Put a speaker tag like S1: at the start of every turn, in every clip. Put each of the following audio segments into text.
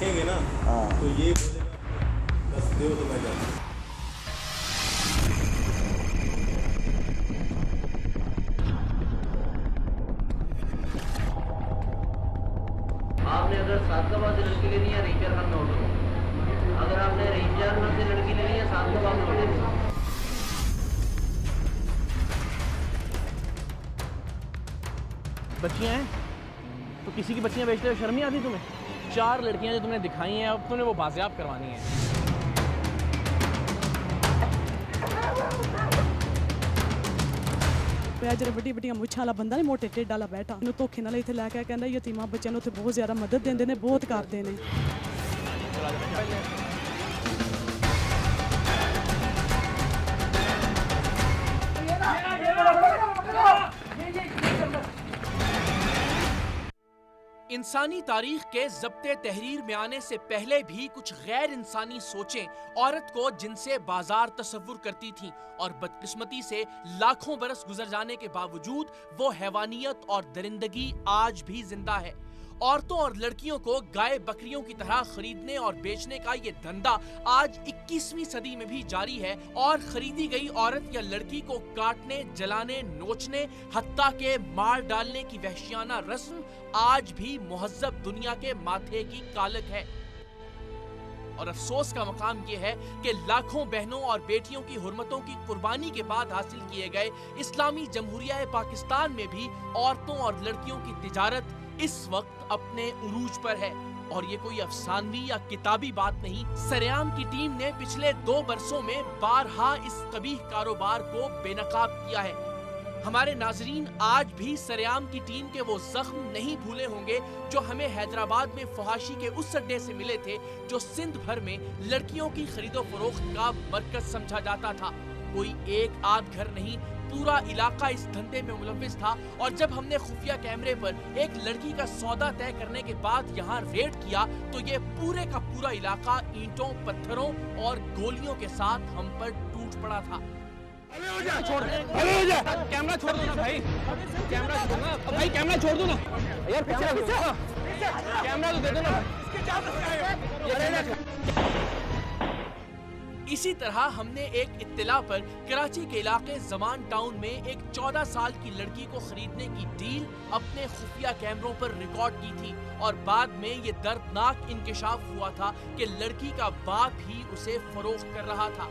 S1: देखेंगे ना तो ये बोलेगा बस दो तो मैं जाता हूँ।
S2: आपने अगर सादगाबाद से लड़की लेनी है रेंजर खान में ऑर्डर, अगर आपने रेंजर खान से लड़की लेनी है सादगाबाद में ऑर्डर।
S3: बच्चियां हैं तो किसी की बच्चियां बेचते हुए शर्म नहीं आती तुम्हें? 4 लड़कियां जो तुमने दिखाई हैं अब तुमने वो बाजियाब करवानी है।
S4: ਜਿਹੜੇ ਵੱਡੀ ਵੱਡੀਆਂ ਮੁੱਛਾਂ ਵਾਲਾ ਬੰਦਾ ਨਹੀਂ ਮੋਟੇ ਢਿੱਡ ਵਾਲਾ ਬੈਠਾ ਉਹਨੂੰ ਧੋਖੇ ਨਾਲ ਇੱਥੇ ਲੈ ਕੇ ਕਹਿੰਦਾ ਯਤੀਮਾਂ ਬੱਚਿਆਂ ਨੂੰ ਉੱਥੇ ਬਹੁਤ ਜ਼ਿਆਦਾ ਮਦਦ ਦਿੰਦੇ ਨੇ ਬਹੁਤ ਕਰਦੇ ਨੇ।
S5: इंसानी तारीख के ज़ब्ते तहरीर में आने से पहले भी कुछ गैर इंसानी सोचें औरत को जिनसे बाजार तस्वुर करती थीं और बदकिस्मती से लाखों बरस गुजर जाने के बावजूद वो हैवानियत और दरिंदगी आज भी जिंदा है। औरतों और लड़कियों को गाय बकरियों की तरह खरीदने और बेचने का ये धंधा आज 21वीं सदी में भी जारी है और खरीदी गई औरत या लड़की को काटने, जलाने, नोचने, हत्ता के मार डालने की वहशियाना रस्म आज भी मुहज़्ज़ब दुनिया के माथे की कालक है। और अफसोस का मकाम ये है कि लाखों बहनों और बेटियों की हुर्मतों की कुर्बानी के बाद हासिल किए गए इस्लामी जमहूरिया पाकिस्तान में भी औरतों और लड़कियों की तिजारत इस वक्त अपने उरूज पर है। और ये कोई अफसानवी या किताबी बात नहीं, सरेआम की टीम ने पिछले 2 बरसों में बारहा इस कबीह कारोबार को बेनकाब किया है। हमारे नाजरीन आज भी सरेआम की टीम के वो जख्म नहीं भूले होंगे जो हमें हैदराबाद में फहाशी के उस अड्डे से मिले थे जो सिंध भर में लड़कियों की खरीदो फरोख्त का मरकज समझा जाता था। कोई एक आध घर नहीं, पूरा इलाका इस धंधे में मुलव्विस था। और जब हमने खुफिया कैमरे पर एक लड़की का सौदा तय करने के बाद यहाँ रेड किया तो ये पूरे का पूरा इलाका ईंटों, पत्थरों और गोलियों के साथ हम पर टूट पड़ा था।
S3: छोड़ दे, कैमरा छोड़ दो ना भाई, कैमरा छोड़ दो ना भाई, कैमरा छोड़ दो ना यार, कैमरा तो दे दो ना।
S5: इसी तरह हमने एक इत्तिला पर कराची के इलाके जमान टाउन में एक 14 साल की लड़की को खरीदने की डील अपने खुफिया कैमरों पर रिकॉर्ड की थी और बाद में ये दर्दनाक इंकिशाफ हुआ था कि लड़की का बाप ही उसे फरोख्त कर रहा था।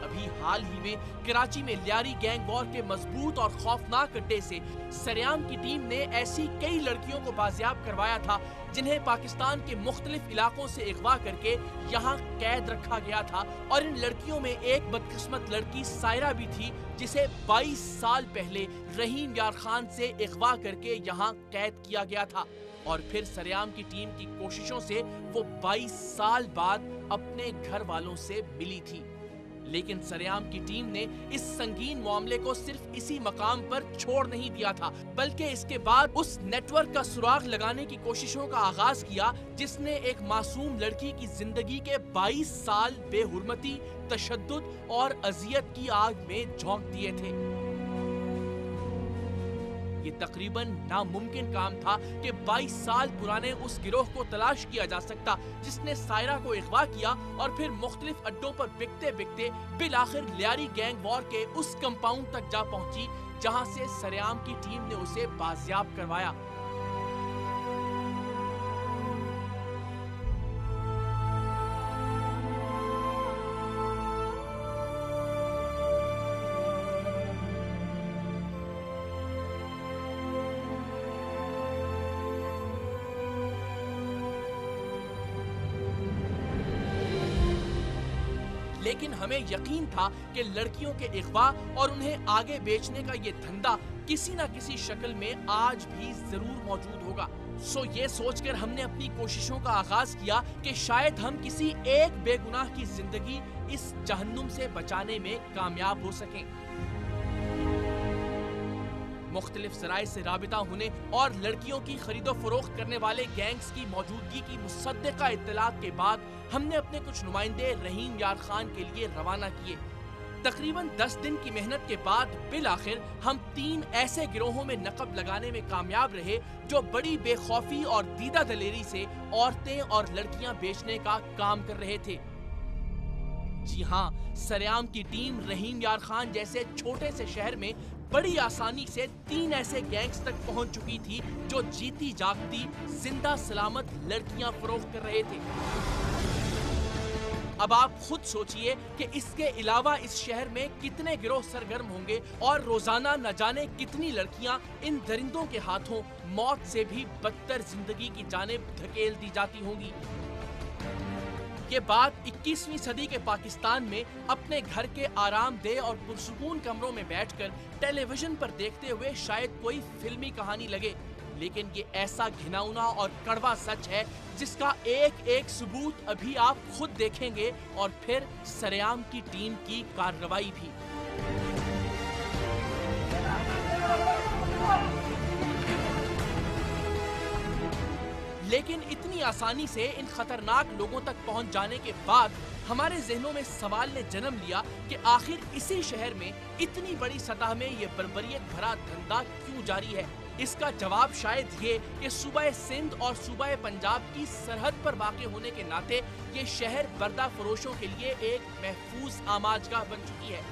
S5: अभी हाल ही में कराची में लियारी गैंग वॉर के मजबूत और खौफनाक अड्डे से सरेआम की टीम ने ऐसी कई लड़कियों को बाजियाब करवाया था जिन्हें पाकिस्तान के मुख्तलिफ इलाकों से अगवा करके यहाँ कैद रखा गया था। और इन लड़कियों में एक बदकिस्मत लड़की सायरा भी थी जिसे 22 साल पहले रहीम यार खान से अगवा करके यहाँ कैद किया गया था और फिर सरेआम की टीम की कोशिशों से वो 22 साल बाद अपने घर वालों से मिली थी। लेकिन सरेआम की टीम ने इस संगीन मामले को सिर्फ इसी मकाम पर छोड़ नहीं दिया था, बल्कि इसके बाद उस नेटवर्क का सुराग लगाने की कोशिशों का आगाज किया जिसने एक मासूम लड़की की जिंदगी के 22 साल बेहुरमती, तशद्दुद और अजियत की आग में झोंक दिए थे। ये तकरीबन नामुमकिन काम था कि 22 साल पुराने उस गिरोह को तलाश किया जा सकता जिसने सायरा को अगवा किया और फिर मुख्तलिफ अड्डों पर बिकते बिकते बिलाखिर लियारी गैंग वॉर के उस कंपाउंड तक जा पहुंची जहां से सरेआम की टीम ने उसे बाजियाब करवाया। लेकिन हमें यकीन था कि लड़कियों के अगवा और उन्हें आगे बेचने का ये धंधा किसी न किसी शक्ल में आज भी जरूर मौजूद होगा। सो ये सोचकर हमने अपनी कोशिशों का आगाज किया कि शायद हम किसी एक बेगुनाह की जिंदगी इस जहन्नुम से बचाने में कामयाब हो सकें। मुख्तलिफ ज़राए से राबिता होने और लड़कियों की खरीदो फरोख्त करने वाले गैंग्स की मौजूदगी की मुसद्दिका इत्तलात के बाद हमने अपने कुछ नुमाइंदे रहीम यार खान के लिए रवाना किए। तकरीबन 10 दिन की मेहनत के बाद बिल आखिर हम 3 ऐसे गिरोहों में नकब लगाने में कामयाब रहे जो बड़ी बेखौफी और दीदा दलेरी से औरतें और लड़कियां बेचने का काम कर रहे थे। जी हाँ, सरेआम की टीम रहीम यार खान जैसे छोटे से शहर में बड़ी आसानी से 3 ऐसे गैंग्स तक पहुंच चुकी थी जो जीती जागती जिंदा सलामत लड़कियां फरोख्त कर रहे थे। अब आप खुद सोचिए कि इसके अलावा इस शहर में कितने गिरोह सरगर्म होंगे और रोजाना न जाने कितनी लड़कियां इन दरिंदों के हाथों मौत से भी बदतर जिंदगी की जानिब धकेल दी जाती होंगी। ये बात 21वीं सदी के पाकिस्तान में अपने घर के आरामदेह और पुरसुकून कमरों में बैठकर टेलीविजन पर देखते हुए शायद कोई फिल्मी कहानी लगे, लेकिन ये ऐसा घिनौना और कड़वा सच है जिसका एक एक सबूत अभी आप खुद देखेंगे और फिर सरेआम की टीम की कार्रवाई भी। लेकिन इतनी आसानी से इन खतरनाक लोगों तक पहुंच जाने के बाद हमारे जहनों में सवाल ने जन्म लिया कि आखिर इसी शहर में इतनी बड़ी सतह में ये बर्बरियत भरा धंधा क्यों जारी है। इसका जवाब शायद ये कि सूबा सिंध और सूबा पंजाब की सरहद पर वाक़ होने के नाते ये शहर बर्दा फरोशों के लिए एक महफूज आमाजगाह बन चुकी है।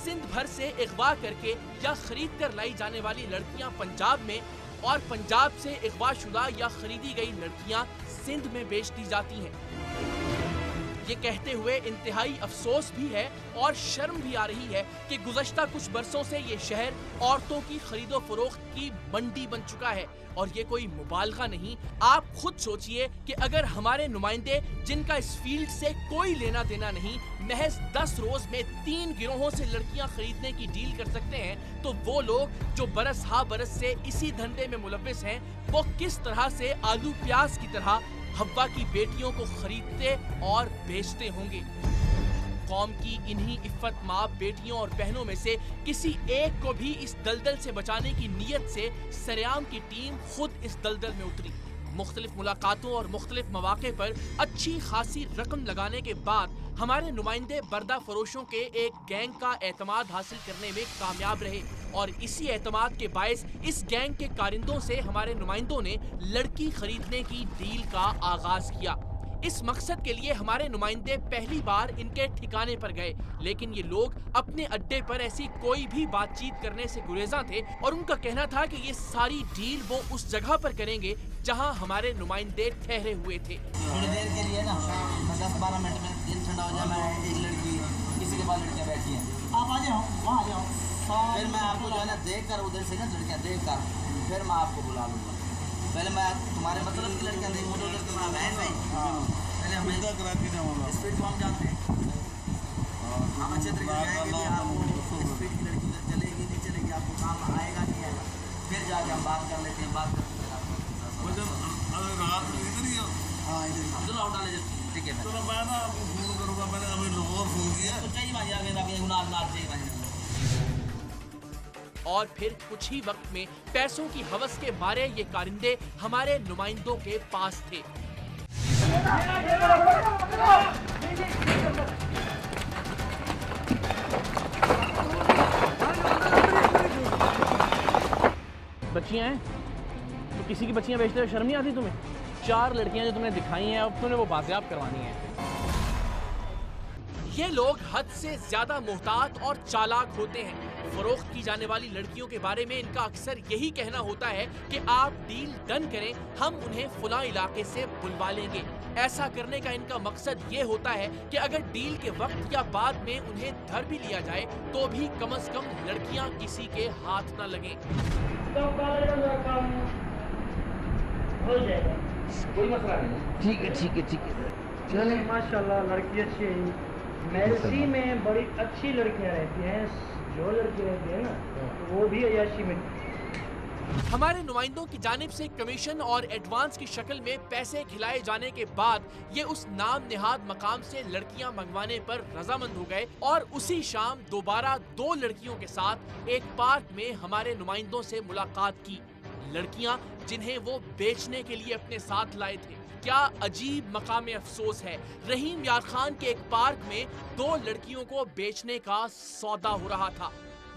S5: सिंध भर से अगवा करके या खरीद कर लाई जाने वाली लड़कियां पंजाब में और पंजाब से अगवाशुदा या खरीदी गई लड़कियां सिंध में बेच दी जाती हैं। ये कहते हुए इंतहाई अफसोस भी है और शर्म भी आ रही है कि गुज़श्ता कुछ बरसों से ये शहर औरतों की खरीदो फरोख्त की मंडी बन चुका है और ये कोई मुबालगा नहीं। आप खुद सोचिए कि अगर हमारे नुमाइंदे जिनका इस फील्ड से कोई लेना देना नहीं महज 10 रोज में 3 गिरोहों से लड़कियां खरीदने की डील कर सकते हैं, तो वो लोग जो बरस हा बरस से इसी धंधे में मुलव्विस हैं वो किस तरह से आलू प्याज की तरह हव्वा की बेटियों को खरीदते और बेचते होंगे। कौम की इन्हीं इफ्फत माँ बेटियों और बहनों में से किसी एक को भी इस दलदल से बचाने की नीयत से सरेआम की टीम खुद इस दलदल में उतरी। मुख्तलिफ मुलाकातों और मुख्तलिफ मौके पर अच्छी खासी रकम लगाने के बाद हमारे नुमाइंदे बर्दा फरोशों के एक गैंग का एतमाद हासिल करने में कामयाब रहे और इसी एतमाद के बायस इस गैंग के कारिंदों से हमारे नुमाइंदों ने लड़की खरीदने की डील का आगाज किया। इस मकसद के लिए हमारे नुमाइंदे पहली बार इनके ठिकाने पर गए, लेकिन ये लोग अपने अड्डे पर ऐसी कोई भी बातचीत करने से गुरेजा थे और उनका कहना था कि ये सारी डील वो उस जगह पर करेंगे जहां हमारे नुमाइंदे ठहरे हुए थे।
S6: थोड़ी देर के लिए ना 10-12 मिनट में दिल ठंडा हो जाए, मैं एक लड़की किसी के पास लड़कियाँ बैठी हैं, आप आ जाओ, वहाँ आ जाओ, फिर मैं आपको जो है ना देख कर उधर से ना लड़कियाँ देख कर फिर मैं आपको बुला लूँगा। पहले मैं तुम्हारे मतलब की लड़कियाँ देख मुझे उधर तुम्हारा बहन भाई, पहले हमें स्पीड को हम जानते हैं, हम अच्छे तरीके से जाएंगे कि आपको स्पीड की लड़की उधर चलेगी नहीं चलेगी, आपको काम आएगा नहीं आएगा, फिर जाके हम बात कर लेते हैं। बात करते हाँ इधर लौटा ले, ठीक है तो मैं ना आपको फोन करूँगा, मैंने अभी लोगों को फोन किया तो चाहिए भाई आगे अभी गुनाह ना चाहिए भाई।
S5: और फिर कुछ ही वक्त में पैसों की हवस के मारे ये कारिंदे हमारे नुमाइंदों के पास थे।
S3: बच्चियां हैं तो किसी की बच्चियां बेचते हुए शर्म नहीं आती तुम्हें? 4 लड़कियां जो तुमने दिखाई हैं अब तुमने वो बाजियाब करवानी है।
S5: ये लोग हद से ज्यादा मोहतात और चालाक होते हैं। फरोख्त की जाने वाली लड़कियों के बारे में इनका अक्सर यही कहना होता है कि आप डील डन करें, हम उन्हें फुला इलाके से बुलवा लेंगे। ऐसा करने का इनका मकसद ये होता है कि अगर डील के वक्त या बाद में उन्हें धर भी लिया जाए तो भी कम से कम लड़कियां किसी के हाथ न लगें।
S2: हो जाएगा, कोई मसला नहीं।
S6: ठीक है ठीक है ठीक है,
S2: चले माशाल्लाह लड़की अच्छी है। मेरसी में बड़ी अच्छी लड़कियां रहती हैं, जो लड़की रहती है ना तो वो भी अयाशी में।
S5: हमारे नुमाइंदों की जानिब से कमीशन और एडवांस की शक्ल में पैसे खिलाए जाने के बाद ये उस नाम निहाद मकाम से लड़कियां मंगवाने पर रजामंद हो गए और उसी शाम दोबारा 2 लड़कियों के साथ एक पार्क में हमारे नुमाइंदों से मुलाकात की। लड़कियां जिन्हें वो बेचने के लिए अपने साथ लाए थे। क्या अजीब मकाम अफसोस है। रहीम यार खान के एक पार्क में 2 लड़कियों को बेचने का सौदा हो रहा था,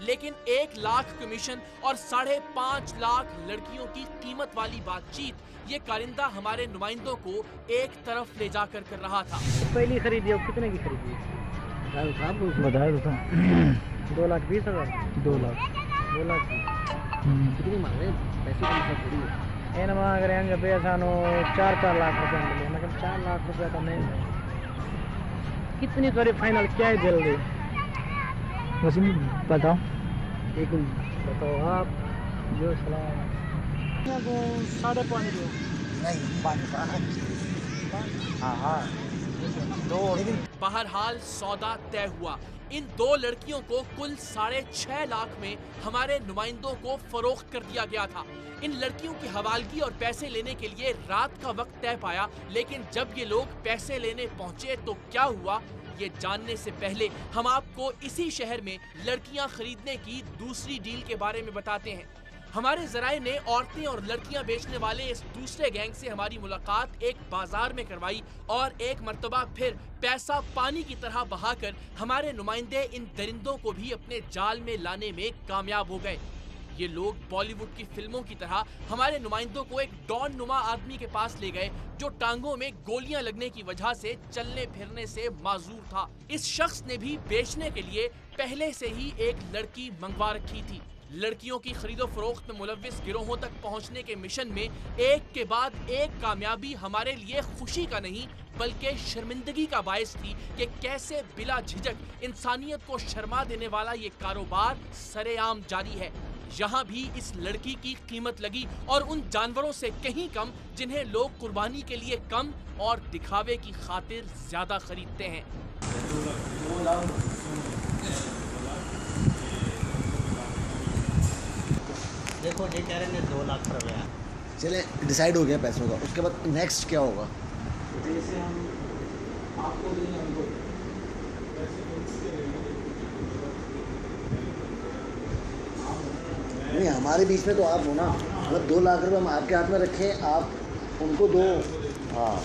S5: लेकिन 1 लाख कमीशन और 5.5 लाख लड़कियों की कीमत वाली बातचीत ये कारिंदा हमारे नुमाइंदों को एक तरफ ले जाकर कर रहा था।
S7: पहली खरीदी अब कितने की खरीदी? बताया तो 2,20,000। 2 लाख कितनी मांग रहे पैसे? इन मांग रहे हैं भैया सानू 4 लाख रुपये मिले, मगर 4 लाख रुपये तो नहीं। कितनी थोड़ी फाइनल क्या है जल्दी वैसे बताओ, एक बताओ आप जो सलाम 5.5 नहीं 5 हाँ 2।
S5: बहरहाल सौदा तय हुआ। इन 2 लड़कियों को कुल 6.5 लाख में हमारे नुमाइंदों को फरोख्त कर दिया गया था। इन लड़कियों की हवालगी और पैसे लेने के लिए रात का वक्त तय पाया, लेकिन जब ये लोग पैसे लेने पहुंचे तो क्या हुआ, ये जानने से पहले हम आपको इसी शहर में लड़कियां खरीदने की दूसरी डील के बारे में बताते हैं। हमारे जराए ने औरतें और लड़कियां बेचने वाले इस दूसरे गैंग से हमारी मुलाकात एक बाजार में करवाई और एक मर्तबा फिर पैसा पानी की तरह बहाकर हमारे नुमाइंदे इन दरिंदों को भी अपने जाल में लाने में कामयाब हो गए। ये लोग बॉलीवुड की फिल्मों की तरह हमारे नुमाइंदों को एक डॉन नुमा आदमी के पास ले गए जो टांगों में गोलियां लगने की वजह से चलने फिरने से माजूर था। इस शख्स ने भी बेचने के लिए पहले से ही एक लड़की मंगवा रखी थी। लड़कियों की खरीदो फरोख्त में मुलव्विस गिरोहों तक पहुंचने के मिशन में एक के बाद एक कामयाबी हमारे लिए खुशी का नहीं बल्कि शर्मिंदगी का बायस थी कि कैसे बिला झिझक इंसानियत को शर्मा देने वाला ये कारोबार सरेआम जारी है। यहाँ भी इस लड़की की कीमत लगी और उन जानवरों से कहीं कम जिन्हें लोग कुर्बानी के लिए कम और दिखावे की खातिर ज्यादा खरीदते हैं।
S6: देखो ये कह रहे हैं 2 लाख रुपया।
S8: चले डिसाइड हो गया पैसों का, उसके बाद नेक्स्ट क्या होगा?
S1: जैसे हम आपको देंगे हमको
S8: नहीं, हमारे बीच में तो आप हो ना, मतलब 2 लाख रुपए हम आपके हाथ में रखें, आप उनको दो। हाँ,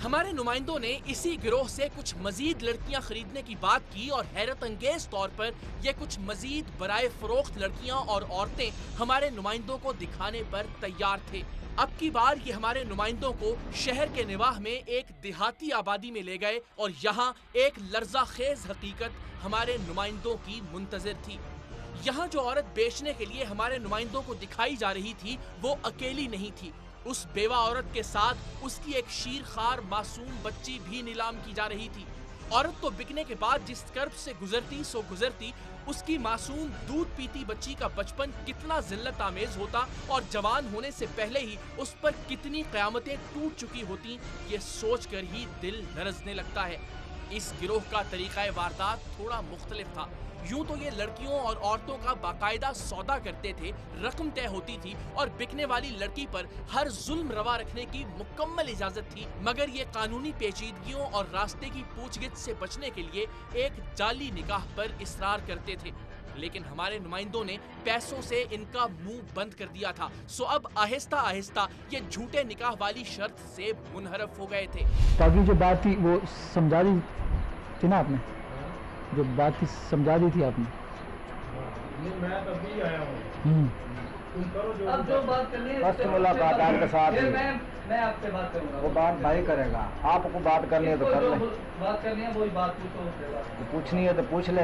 S5: हमारे नुमाइंदों ने इसी गिरोह से कुछ मजीद लड़कियां खरीदने की बात की और हैरत अंगेज तौर पर ये कुछ मजीद बराए फरोख्त लड़कियां और औरतें हमारे नुमाइंदों को दिखाने पर तैयार थे। अब की बार ये हमारे नुमाइंदों को शहर के निवाह में एक देहाती आबादी में ले गए और यहाँ एक लर्जा खेज हकीकत हमारे नुमाइंदों की मुंतजर थी। यहाँ जो औरत बेचने के लिए हमारे नुमाइंदों को दिखाई जा रही थी वो अकेली नहीं थी। उस बेवा औरत के साथ उसकी एक शीरखार मासूम बच्ची भी नीलाम की जा रही थी। औरत तो बिकने के बाद जिस कर्ब से गुजरती उसकी मासूम दूध पीती बच्ची का बचपन कितना जिल्लत आमेज होता और जवान होने से पहले ही उस पर कितनी कयामतें टूट चुकी होती, ये सोचकर ही दिल लरजने लगता है। इस गिरोह का तरीका वारदात थोड़ा मुख्तलिफ था। यूं तो ये लड़कियों और औरतों का बाकायदा सौदा करते थे, रकम तय होती थी और बिकने वाली लड़की पर हर जुल्म रवा रखने की मुकम्मल इजाजत थी, मगर ये कानूनी पेचीदगियों और रास्ते की पूछगिछ से बचने के लिए एक जाली निकाह पर इसरार करते थे। लेकिन हमारे नुमाइंदों ने पैसों से इनका मुंह बंद कर दिया था, सो अब आहिस्ता आहिस्ता ये झूठे निकाह वाली शर्त से मुनहरफ हो गए थे।
S7: ताकि जो बात थी वो समझा दी थी ना आपने, जो बात थी समझा दी थी आपने।
S1: मैं तभी आया हूँ, तुम करो जो
S2: अब जो बात करनी है
S7: फर्स्ट मुलाकात आपके साथ
S2: फिर
S7: ही।
S2: मैं आपसे बात करूंगा।
S7: वो बात भाई करेगा, आपको बात करनी है तो कर ले,
S2: बात करनी है वही बात पूछो उससे बात।
S7: तो पूछनी है तो पूछ ले,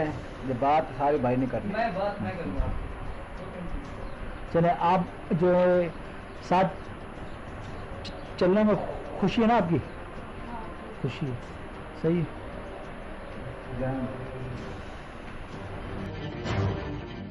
S7: ये बात सारी भाई नहीं करनी।
S2: मैं बात मैं करूंगा।
S7: चले आप जो है साथ चलने में खुशी है ना आपकी? खुशी है, सही है।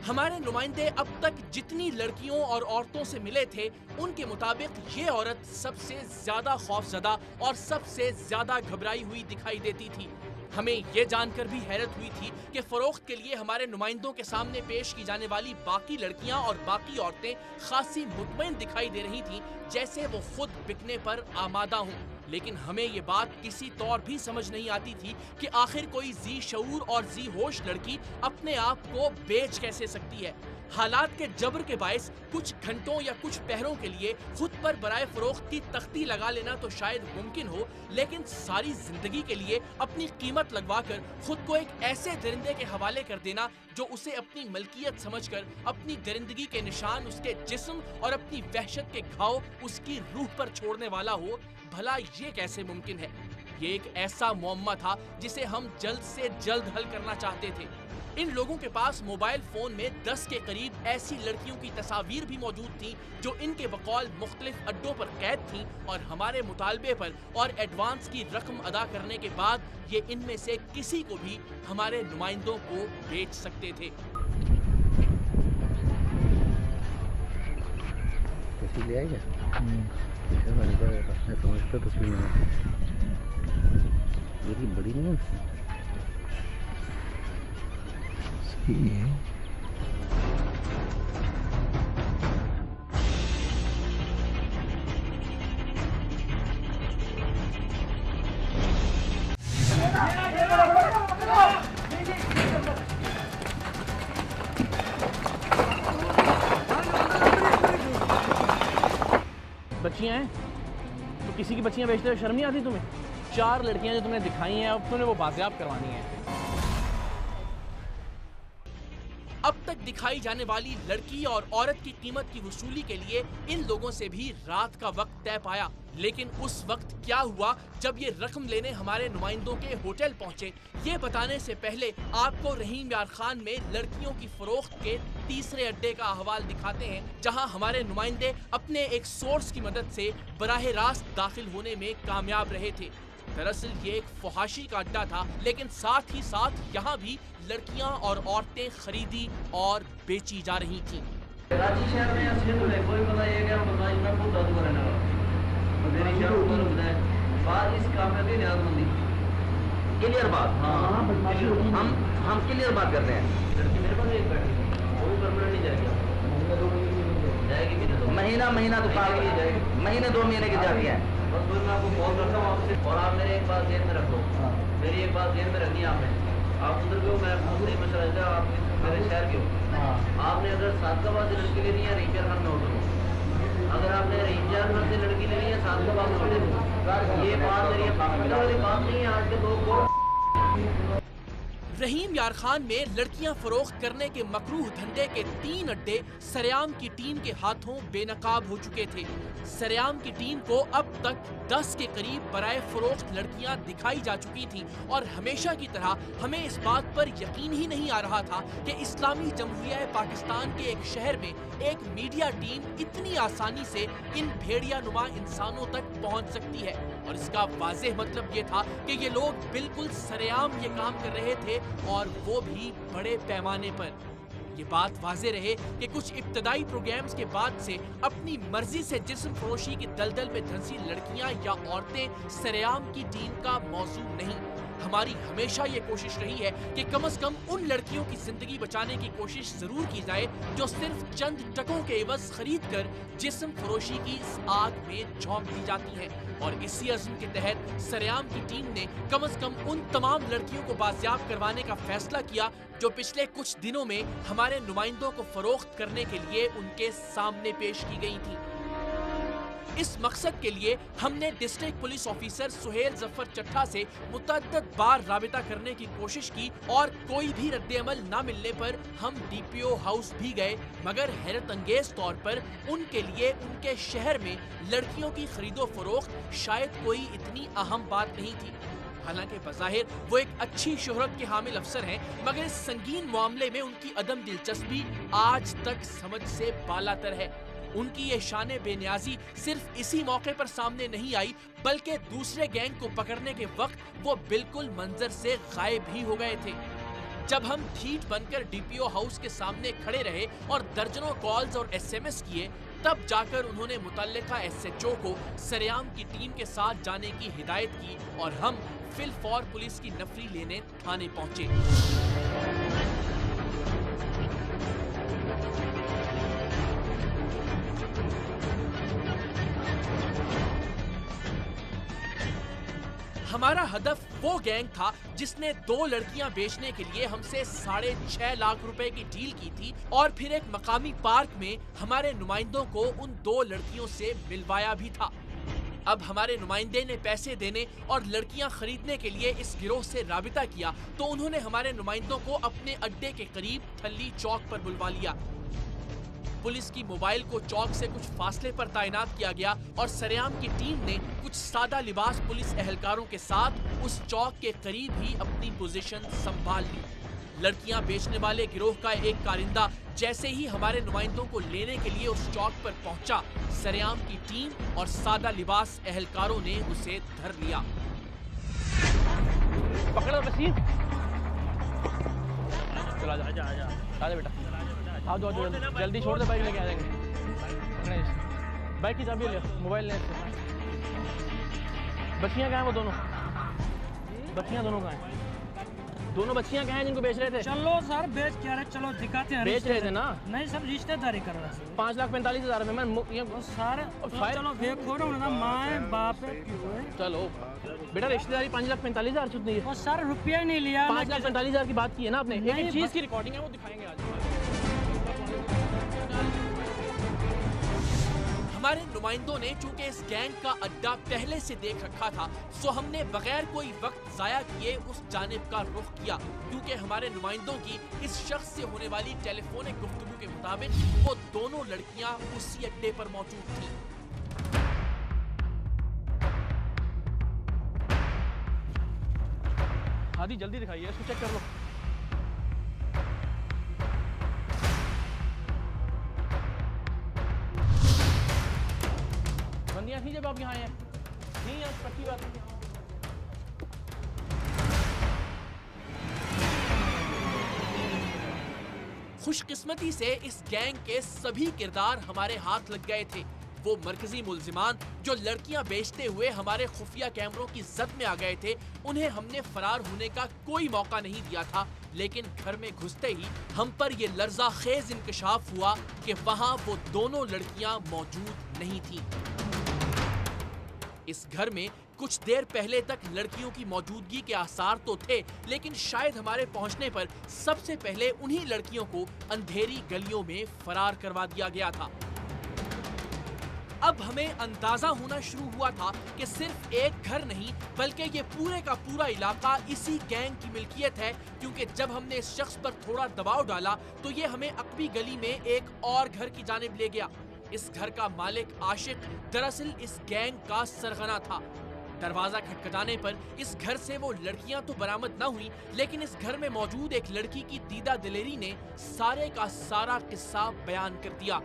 S5: हमारे नुमाइंदे अब तक जितनी लड़कियों और औरतों से मिले थे उनके मुताबिक ये औरत सबसे ज्यादा खौफजदा और सबसे ज्यादा घबराई हुई दिखाई देती थी। हमें ये जानकर भी हैरत हुई थी कि फरोख्त के लिए हमारे नुमाइंदों के सामने पेश की जाने वाली बाकी लड़कियां और बाकी औरतें खासी मुतमईन दिखाई दे रही थीं, जैसे वो खुद बिकने पर आमादा हों। लेकिन हमें ये बात किसी तौर भी समझ नहीं आती थी कि आखिर कोई जी शऊर और जी होश लड़की अपने आप को बेच कैसे सकती है। हालात के जबर के बायस कुछ घंटों या कुछ पहरों के लिए खुद पर बराए फरोख्त की तख्ती लगा लेना तो शायद मुमकिन हो, लेकिन सारी जिंदगी के लिए अपनी कीमत लगवाकर खुद को एक ऐसे दरिंदे के हवाले कर देना जो उसे अपनी मलकियत समझकर अपनी दरिंदगी के निशान उसके जिस्म और अपनी वहशत के घाव उसकी रूह पर छोड़ने वाला हो, भला ये कैसे मुमकिन है? ये एक ऐसा मुअम्मा था जिसे हम जल्द से जल्द हल करना चाहते थे। इन लोगों के पास मोबाइल फोन में 10 के करीब ऐसी लड़कियों की तस्वीर भी मौजूद थी जो इनके बकौल मुख्तलिफ अड्डों पर कैद थीं और हमारे मुतालबे पर और एडवांस की रकम अदा करने के बाद ये इनमें से किसी को भी हमारे नुमाइंदों को बेच सकते थे।
S8: ले आएगा समझता तस्वीर बड़ी नहीं है।
S3: बच्चियां हैं तो किसी की बच्चियां बेचते हुए शर्म नहीं आती तुम्हें? 4 लड़कियां जो तुमने दिखाई हैं, अब तुमने वो बाजियाब करवानी है।
S5: अब तक दिखाई जाने वाली लड़की और औरत की कीमत की वसूली के लिए इन लोगों से भी रात का वक्त तय पाया, लेकिन उस वक्त क्या हुआ जब ये रकम लेने हमारे नुमाइंदों के होटल पहुंचे, ये बताने से पहले आपको रहीम यार खान में लड़कियों की फरोख्त के तीसरे अड्डे का अहवाल दिखाते हैं, जहां हमारे नुमाइंदे अपने एक सोर्स की मदद से बराह रास्त दाखिल होने में कामयाब रहे थे। दरअसल ये एक फहाशी का अड्डा था, लेकिन साथ ही साथ यहाँ भी लड़कियाँ और औरतें खरीदी और बेची जा रही थीं।
S2: कराची शहर में असलियत में कोई बताइए क्या बताइए, मैं खुद दादू रहने वाला मेरी शहर ऊपर बताए बात इस काम में भी न्याजमंदी क्लियर बात। हाँ हम क्लियर बात करते हैं। लड़की मेरे पास एक बैठी है, वो भी परमानेंट नहीं जाएगी, महीना तो साल की जाएगी, महीने 2 महीने की जाती है। बस फिर मैं आपको कॉल करता हूँ आपसे, और आप मेरे एक बात जेल में रख लो, मेरी एक बात जेल में रखनी है आपने। आप उधर के हो, मैं मुझसे मशवरा है, आप मेरे शहर के हो। आपने अगर सादकाबाद से लड़की लेनी है रहीम यार खान में होटल हो, अगर आपने रहीम यार खान से लड़की लेनी है सादकाबाद में होटल हो, ये बात मेरी वाली बात नहीं है। आज के लोग को
S5: रहीम यार खान में लड़कियां फरोख्त करने के मकरूह धंधे के 3 अड्डे सरेआम की टीम के हाथों बेनकाब हो चुके थे। सरेआम की टीम को अब तक 10 के करीब बराए फरोख्त लड़कियां दिखाई जा चुकी थीं और हमेशा की तरह हमें इस बात पर यकीन ही नहीं आ रहा था कि इस्लामी जमहूरिया पाकिस्तान के एक शहर में एक मीडिया टीम इतनी आसानी से इन भेड़िया नुमा इंसानों तक पहुंच सकती है। और इसका वाज़ेह मतलब ये था कि ये लोग बिल्कुल सरेआम ये काम कर रहे थे और वो भी बड़े पैमाने पर। ये बात वाज़ेह रहे कि कुछ इब्तदाई प्रोग्राम्स के बाद से अपनी मर्जी से जिस्म फरोशी की दलदल में धंसी लड़कियां या औरतें सरेआम की टीम का मौजू नहीं। हमारी हमेशा ये कोशिश रही है कि कम से कम उन लड़कियों की जिंदगी बचाने की कोशिश जरूर की जाए जो सिर्फ चंद टकों के एवज खरीद कर जिस्म फरोशी की इस आग में झोंक दी जाती हैं। और इसी अज़्म के तहत सरेआम की टीम ने कम से कम उन तमाम लड़कियों को बाजियाब करवाने का फैसला किया जो पिछले कुछ दिनों में हमारे नुमाइंदों को फरोख्त करने के लिए उनके सामने पेश की गई थी। इस मकसद के लिए हमने district police officer Suhail Zafar Chattha से मुतअद्दिद बार राबिता करने की कोशिश की और कोई भी रद्द-ए-अमल न मिलने पर हम डीपीओ हाउस भी गए, मगर हैरत अंगेज तौर पर उनके लिए उनके शहर में लड़कियों की खरीदो फरोख्त शायद कोई इतनी अहम बात नहीं थी। हालांकि बज़ाहिर वो एक अच्छी शोहरत के हामिल अफसर हैं, मगर इस संगीन मामले में उनकी अदम दिलचस्पी आज तक समझ से बालातर है। उनकी ये शान बेनियाजी सिर्फ इसी मौके पर सामने नहीं आई, बल्कि दूसरे गैंग को पकड़ने के वक्त वो बिल्कुल मंजर से गायब ही हो गए थे। जब हम ढीठ बनकर डीपीओ हाउस के सामने खड़े रहे और दर्जनों कॉल्स और एसएमएस किए, तब जाकर उन्होंने मुतल्लिका एसएचओ को सरेआम की टीम के साथ जाने की हिदायत की और हम फिलफौर पुलिस की नफरी लेने थाने पहुंचे। हमारा हदफ वो गैंग था जिसने 2 लड़कियां बेचने के लिए हमसे 6.5 लाख रुपए की डील की थी और फिर एक मकामी पार्क में हमारे नुमाइंदों को उन 2 लड़कियों से मिलवाया भी था। अब हमारे नुमाइंदे ने पैसे देने और लड़कियां खरीदने के लिए इस गिरोह से राबिता किया तो उन्होंने हमारे नुमाइंदों को अपने अड्डे के करीब थल्ली चौक पर बुलवा लिया। पुलिस की मोबाइल को चौक से कुछ फासले पर तैनात किया गया और सरेआम की टीम ने कुछ सादा लिबास पुलिस एहलकारों के साथ उस चौक के करीब ही अपनी पोजीशन संभाल ली। लड़कियां बेचने वाले गिरोह का एक कारिंदा जैसे ही हमारे नुमाइंदों को लेने के लिए उस चौक पर पहुंचा, सरेआम की टीम और सादा लिबास एहलकारों ने उसे धर लिया।
S3: पकड़ो वसीम, चला आजा बेटा, आओ जल्दी छोड़ दे, बाइक लेके आ जाएंगे। बाइक की चाबी ले, मोबाइल ले। बच्चियां कहाँ हैं? वो दोनों बच्चियां दोनों कहाँ हैं? दोनों बच्चियां कहाँ हैं जिनको बेच रहे थे?
S9: चलो सर बेच क्या रहे, चलो दिखाते हैं।
S3: बेच रहे थे ना?
S9: नहीं सर, रिश्तेदारी कर रहा है।
S3: 5,45,000 में मैं
S9: सर चलो देखो ना, माँ बाप।
S3: चलो बेटा, रिश्तेदारी 5,45,000 चुत नहीं है।
S9: सर रुपया नहीं लिया।
S3: 5,45,000 की बात की है ना आपने। एक चीज की रिकॉर्डिंग है, वो दिखाएंगे आज।
S5: हमारे नुमाइंदों ने चूंकि इस गैंग का अड्डा पहले से देख रखा था, सो हमने बगैर कोई वक्त जाया किए उस जानिब का रुख किया, क्योंकि हमारे नुमाइंदों की इस शख्स से होने वाली टेलीफोनिक गुफ्तगू के मुताबिक वो दोनों लड़कियां उसी अड्डे पर मौजूद थीं।
S3: हादी जल्दी दिखाइए, इसको चेक कर लो। बंदियां थी जब आप यहाँ आए हैं? नहीं है, पक्की बात है।
S5: खुशकिस्मती से इस गैंग के सभी किरदार हमारे हाथ लग गए थे। वो मरकजी मुल्जिमान जो लड़कियां बेचते हुए हमारे खुफिया कैमरों की जद में आ गए थे, उन्हें हमने फरार होने का कोई मौका नहीं दिया था, लेकिन घर में घुसते ही हम पर ये लर्जा खेज इंकशाफ हुआ कि वहां वो दोनों लड़कियां मौजूद नहीं थीं। इस घर में कुछ देर पहले तक लड़कियों की मौजूदगी के आसार तो थे, लेकिन शायद हमारे पहुंचने पर सबसे पहले उन्हीं लड़कियों को अंधेरी गलियों में फरार करवा दिया गया था। अब हमें अंदाजा होना शुरू हुआ था कि सिर्फ एक घर नहीं बल्कि ये पूरे का पूरा इलाका इसी गैंग की मिल्कियत है, क्योंकि जब हमने इस शख्स पर थोड़ा दबाव डाला तो ये हमें अकबी गली में एक और घर की जानिब ले गया। इस घर का मालिक आशिक दरअसल इस गैंग का सरगना था। दरवाजा खटखटाने पर इस घर से वो लड़कियां तो बरामद न हुई, लेकिन इस घर में मौजूद एक लड़की की दीदा दिलेरी ने सारे का सारा किस्सा बयान कर दिया।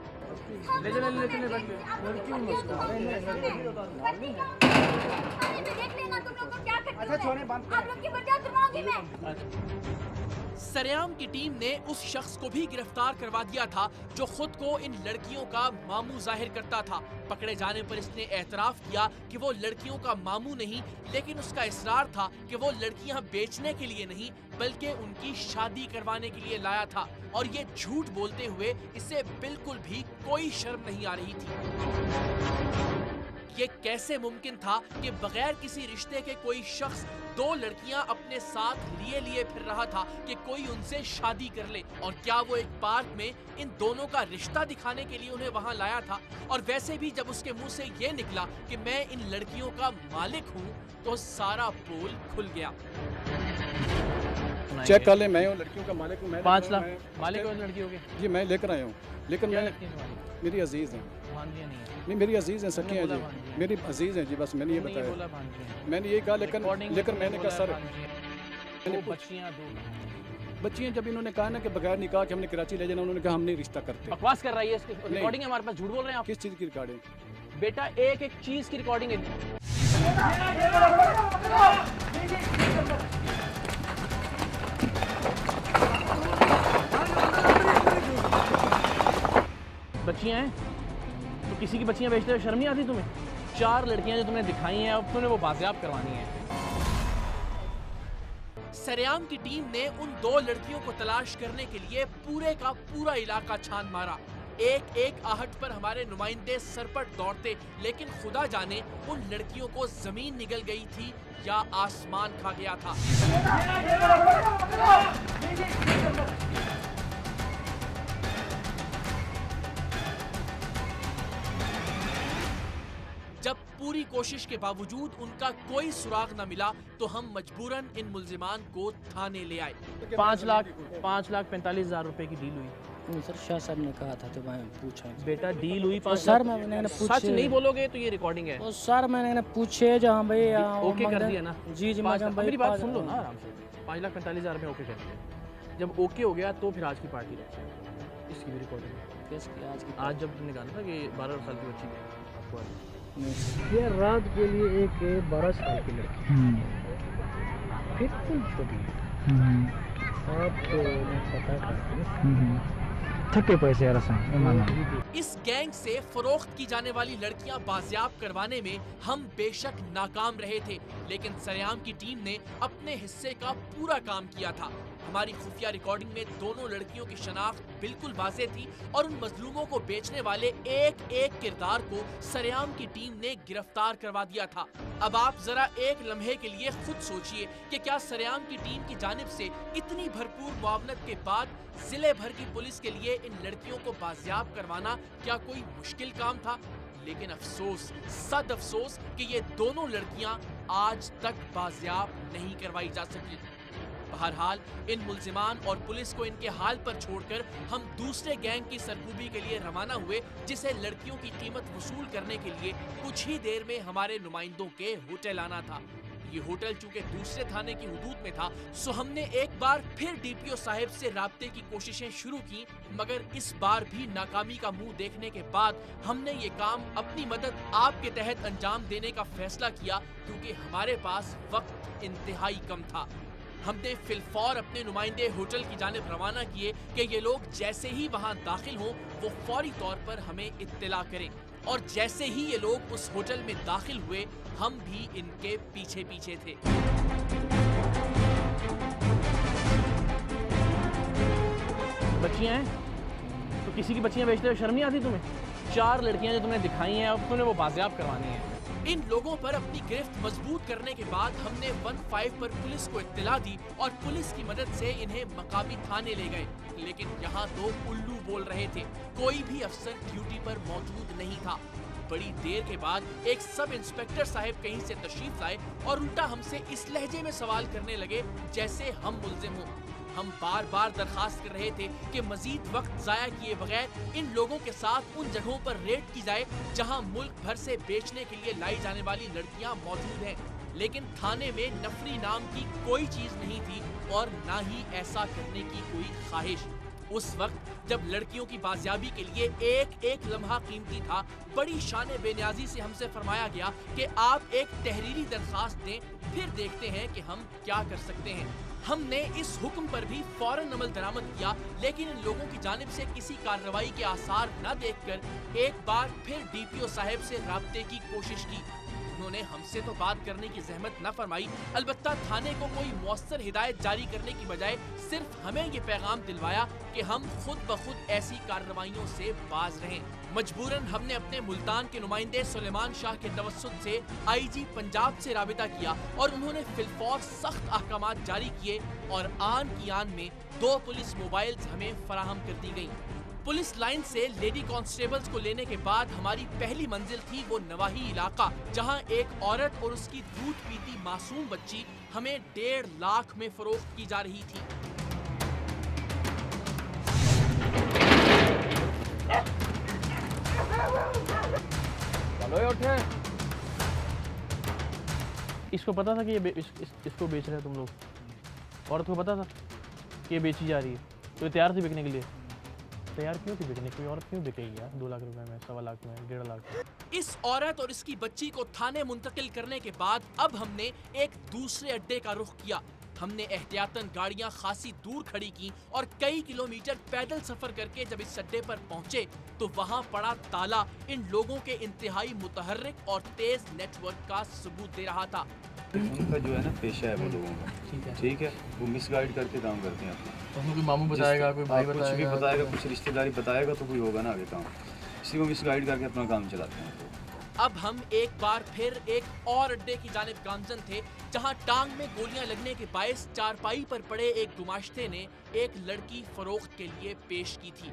S5: सरेआम की टीम ने उस शख्स को भी गिरफ्तार करवा दिया था जो खुद को इन लड़कियों का मामू जाहिर करता था। पकड़े जाने पर इसने एतराफ किया कि वो लड़कियों का मामू नहीं, लेकिन उसका इसरार था कि वो लड़कियां बेचने के लिए नहीं बल्कि उनकी शादी करवाने के लिए लाया था, और ये झूठ बोलते हुए इसे बिल्कुल भी कोई शर्म नहीं आ रही थी। ये कैसे मुमकिन था कि बगैर किसी रिश्ते के कोई शख्स 2 लड़कियां अपने साथ लिए फिर रहा था कि कोई उनसे शादी कर ले, और क्या वो एक पार्क में इन दोनों का रिश्ता दिखाने के लिए उन्हें वहां लाया था? और वैसे भी जब उसके मुंह से ये निकला कि मैं इन लड़कियों का मालिक हूं, तो सारा पोल खुल गया।
S1: चेक कर ले, मैं हूँ लड़कियों का मालिक हूँ।
S3: 5 लाख मालिक हो लड़कियों के?
S1: जी मैं लेकर आया हूँ, लेकिन मैं मेरी अजीज हैं। नहीं मेरी अजीज हैं, सखी हैं जी, मेरी अजीज हैं जी, बस मैंने ये बताया, मैंने ये कहा, लेकिन मैंने कहा सर बच्चियाँ जब इन्होंने कहा ना कि बगैर निकाह के हमने कराची ले जाना, उन्होंने कहा हम नहीं रिश्ता करते।
S3: बकवास कर रही है, इसकी रिकॉर्डिंग है हमारे पास। झूठ बोल रहे हैं आप।
S1: किस चीज़ की रिकॉर्डिंग?
S3: बेटा एक चीज की रिकॉर्डिंग है। बच्चियां हैं तो किसी की बच्चियां बेचते हुए शर्म नहीं आती तुम्हें? 4 लड़कियां जो तुमने दिखाई हैं, अब तुमने वो बाजियाब करवानी है।
S5: सरेआम की टीम ने उन 2 लड़कियों को तलाश करने के लिए पूरे का पूरा इलाका छान मारा। एक एक आहट पर हमारे नुमाइंदे सरपट दौड़ते, लेकिन खुदा जाने उन लड़कियों को जमीन निगल गई थी या आसमान खा गया था। जब पूरी कोशिश के बावजूद उनका कोई सुराग न मिला तो हम मजबूरन इन मुल्जिमान को थाने ले आए।
S3: 5,45,000 रुपए की डील हुई।
S10: सर शाह साहब ने कहा था तो मैं पूछा
S3: बेटा डील हुई
S10: सर मैंने
S3: सच नहीं बोलोगे तो ये रिकॉर्डिंग है।
S10: सर मैंने पूछे जो हाँ भाई
S3: ओके कर दिया ना।
S10: जी
S3: मेरी बात सुन लो ना आराम से। 5,45,000 में ओके कर दिया। जब ओके हो गया तो फिर आज की पार्टी रखी, इसकी भी रिकॉर्डिंग। आज जब तुमने कहा था कि 12 साल की बच्ची आपको
S7: ये रात के लिए एक 12 साल की लड़की बिल्कुल छोटी है। आप पता करते थके पैसे
S5: इस गैंग से फरोख्त की जाने वाली लड़कियां बाजियाब करवाने में हम बेशक नाकाम रहे थे, लेकिन सरेआम की टीम ने अपने हिस्से का पूरा काम किया था। हमारी खुफिया रिकॉर्डिंग में दोनों लड़कियों की शनाख्त बिल्कुल वाज़ेह थी और उन मजलूमों को बेचने वाले एक एक किरदार को सरेआम की टीम ने गिरफ्तार करवा दिया था। अब आप जरा एक लम्हे के लिए खुद सोचिए कि क्या सरेआम की टीम की जानिब से इतनी भरपूर मुआवनत के बाद जिले भर की पुलिस के लिए इन लड़कियों को बाजियाब करवाना क्या कोई मुश्किल काम था? लेकिन अफसोस, सद अफसोस कि ये दोनों लड़कियां आज तक बाजियाब नहीं करवाई जा सकी। बहरहाल इन मुल्जिमान और पुलिस को इनके हाल पर छोड़कर हम दूसरे गैंग की सरकूबी के लिए रवाना हुए, जिसे लड़कियों की कीमत वसूल करने के लिए कुछ ही देर में हमारे नुमाइंदों के होटल आना था। ये होटल चूंकि दूसरे थाने की हुदूद में था, सो हमने एक बार फिर डीपीओ साहिब से राब्ते की कोशिशें शुरू की, मगर इस बार भी नाकामी का मुंह देखने के बाद हमने ये काम अपनी मदद आपके तहत अंजाम देने का फैसला किया, क्योंकि हमारे पास वक्त इंतहाई कम था। हमने फिलफौर अपने नुमाइंदे होटल की जानिब रवाना किए कि ये लोग जैसे ही वहाँ दाखिल हों वो फौरी तौर पर हमें इत्तला करें, और जैसे ही ये लोग उस होटल में दाखिल हुए हम भी इनके पीछे पीछे थे।
S3: बच्चियां हैं तो किसी की बच्चियां बेचते हुए शर्म नहीं आती तुम्हें? 4 लड़कियां जो तुमने दिखाई हैं, अब तुमने वो बाजियाब करवानी है।
S5: इन लोगों पर अपनी गिरफ्त मजबूत करने के बाद हमने 15 पर पुलिस को इत्तला दी और पुलिस की मदद से इन्हें मकामी थाने ले गए, लेकिन यहाँ तो उल्लू बोल रहे थे, कोई भी अफसर ड्यूटी पर मौजूद नहीं था। बड़ी देर के बाद एक सब इंस्पेक्टर साहब कहीं से तशरीफ लाए और उल्टा हमसे इस लहजे में सवाल करने लगे जैसे हम मुल्जिम हों। हम बार बार दरखास्त कर रहे थे कि मजीद वक्त जाया किए बगैर इन लोगों के साथ उन जगहों पर रेड की जाए जहां मुल्क भर से बेचने के लिए लाई जाने वाली लड़कियां मौजूद हैं, लेकिन थाने में नफरी नाम की कोई चीज नहीं थी और ना ही ऐसा करने की कोई ख्वाहिश। उस वक्त जब लड़कियों की बाजियाबी के लिए एक एक लम्हा कीमती था, बड़ी शान बेनियाजी से हमसे फरमाया गया कि आप एक तहरीरी दरखास्त दें, फिर देखते हैं कि हम क्या कर सकते हैं। हमने इस हुक्म पर भी फौरन अमल दरामद किया, लेकिन इन लोगों की जानिब से किसी कार्रवाई के आसार न देखकर एक बार फिर डीपीओ साहब से राब्ते की कोशिश की। उन्होंने हमसे तो बात करने की जहमत न फरमाई, अलबत्ता थाने को कोई मौसर हिदायत जारी करने की बजाय सिर्फ हमें ये पैगाम दिलवाया कि हम खुद ब खुद ऐसी कार्रवाइयों से बाज रहें। मजबूरन हमने अपने मुल्तान के नुमाइंदे सुलेमान शाह के तवस्सुत से आईजी पंजाब से राबिता किया और उन्होंने फिलफौर सख्त अहकामात जारी किए और आन की आन में 2 पुलिस मोबाइल्स हमें फराहम कर दी गयी। पुलिस लाइन से लेडी कांस्टेबल्स को लेने के बाद हमारी पहली मंजिल थी वो नवाही इलाका, जहां एक औरत और उसकी दूध पीती मासूम बच्ची हमें 1.5 लाख में फरोख्त की जा रही थी।
S3: चलो उठे। इसको पता था कि ये इसको बेच रहे हैं तुम लोग? औरत को पता था कि ये बेची जा रही है, तो तैयार थी बिकने के लिए? तैयार क्यों थी बिकने? कोई औरत क्यों बिकेगी यार 2 लाख रुपए में, 1.25 लाख में, 1.5 लाख में?
S5: इस औरत और इसकी बच्ची को थाने मुंतकिल करने के बाद अब हमने एक दूसरे अड्डे का रुख किया। हमने एहतियातन गाड़ियां खासी दूर खड़ी की और कई किलोमीटर पैदल सफर करके जब इस अड्डे पर पहुंचे तो वहां पड़ा ताला इन लोगों के इंतहाई मुतहर्रिक और तेज नेटवर्क का सबूत दे रहा था।
S11: उनका जो है ना पेशा है वो लोगों का, ठीक है, वो मिसगाइड करके काम करते हैं अपना।
S3: तो कोई मामू बताएगा, कोई भाई
S11: कुछ भी बताएगा, कुछ रिश्तेदारी बताएगा तो कोई होगा ना आगे काम, इसी को मिसगाइड करके अपना काम चलाते हैं।
S5: अब हम एक बार फिर एक और अड्डे की जानिब गामजन थे जहां टांग में गोलियां लगने के बायस चारपाई पर पड़े एक गुमाश्ते ने एक लड़की फरोख्त के लिए पेश की थी।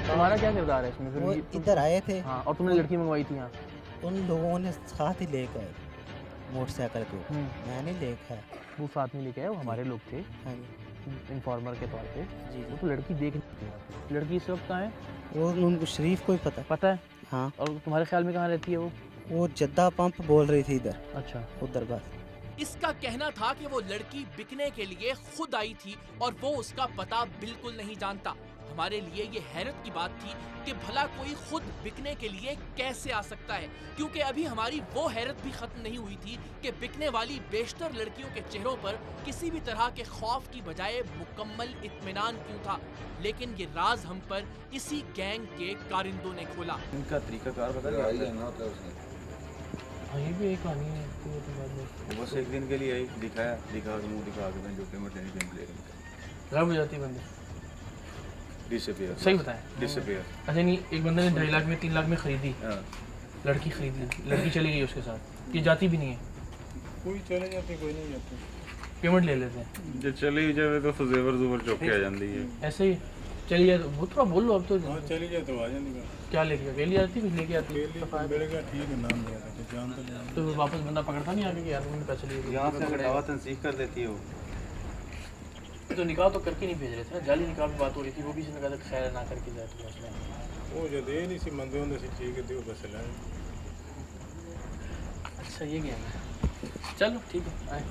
S3: तुम्हारा क्या किरदार है इसमें?
S12: वो इधर आए थे।
S3: हाँ, और तुमने लड़की मंगवाई थी यहाँ?
S12: उन लोगों ने साथ ही लेकर मोटरसाइकिल को, मैंने देखा
S3: वो साथ में लेके आए, वो हमारे लोग थे।
S12: हाँ जी,
S3: इन्फॉर्मर के तौर पे।
S12: जी
S3: वो तो लड़की देख नहीं थी। लड़की इस वक्त कहाँ है?
S12: वो उनको शरीफ को ही पता
S3: है।
S12: हाँ।
S3: और तुम्हारे ख्याल में कहाँ रहती है
S12: वो जद्दा पंप बोल रही थी इधर।
S3: अच्छा,
S12: उधर बस।
S5: इसका कहना था कि वो लड़की बिकने के लिए खुद आई थी और वो उसका पता बिल्कुल नहीं जानता। हमारे लिए ये हैरत की बात थी कि भला कोई खुद बिकने के लिए कैसे आ सकता है, क्योंकि अभी हमारी वो हैरत भी खत्म नहीं हुई थी कि बिकने वाली बेशतर लड़कियों के चेहरों पर किसी भी तरह के खौफ की बजाय मुकम्मल इत्मीनान क्यों था। लेकिन ये राज हम पर इसी गैंग के कारिंदों ने खोला।
S11: इनका तरीकाकार बता दिया।
S3: ये भी एक कहानी है।
S11: बस एक दिन के लिए दिखा के मुँह दिखा के जो पेमेंट लेनी पेमेंट ले
S3: रब हो जाती बंदी।
S11: डिसअपीयर।
S3: सही बताया,
S11: डिसअपीयर।
S3: अच्छा नहीं, एक बंदे ने 2.5 लाख में 3 लाख में खरीदी, लड़की खरीदी, लड़की चली गई उसके साथ, ये जाती भी नहीं है।
S13: कोई चले जाते, कोई नहीं जाते,
S3: पेमेंट ले लेते हैं।
S11: जब चली जाए तो जेवर जुबर चौक के आ जाती है।
S3: ऐसे ही चली जाए तो वो थोड़ा बोल लो। अब तो
S13: चली जाए तो आ जाएगी।
S3: क्या लेके अकेली आती है, लेके आती है?
S13: ठीक है, नाम दिया था, जान
S3: तो वापस बंदा पकड़ता नहीं आगे कि यार तुमने पैसे लिए?
S11: यहाँ से हटावा तंसीख कर देती है वो।
S3: तो निकाह तो करके नहीं भेज रहे थे ना, जाली निकाह की बात हो रही थी, वो भी इसने कहा खैर ना करके जाए तो मसला
S13: वो जो दे नहीं सी मंदे होंगे सी, ठीक है दियो बस लाए।
S3: अच्छा ये गेम है, चलो ठीक है आए।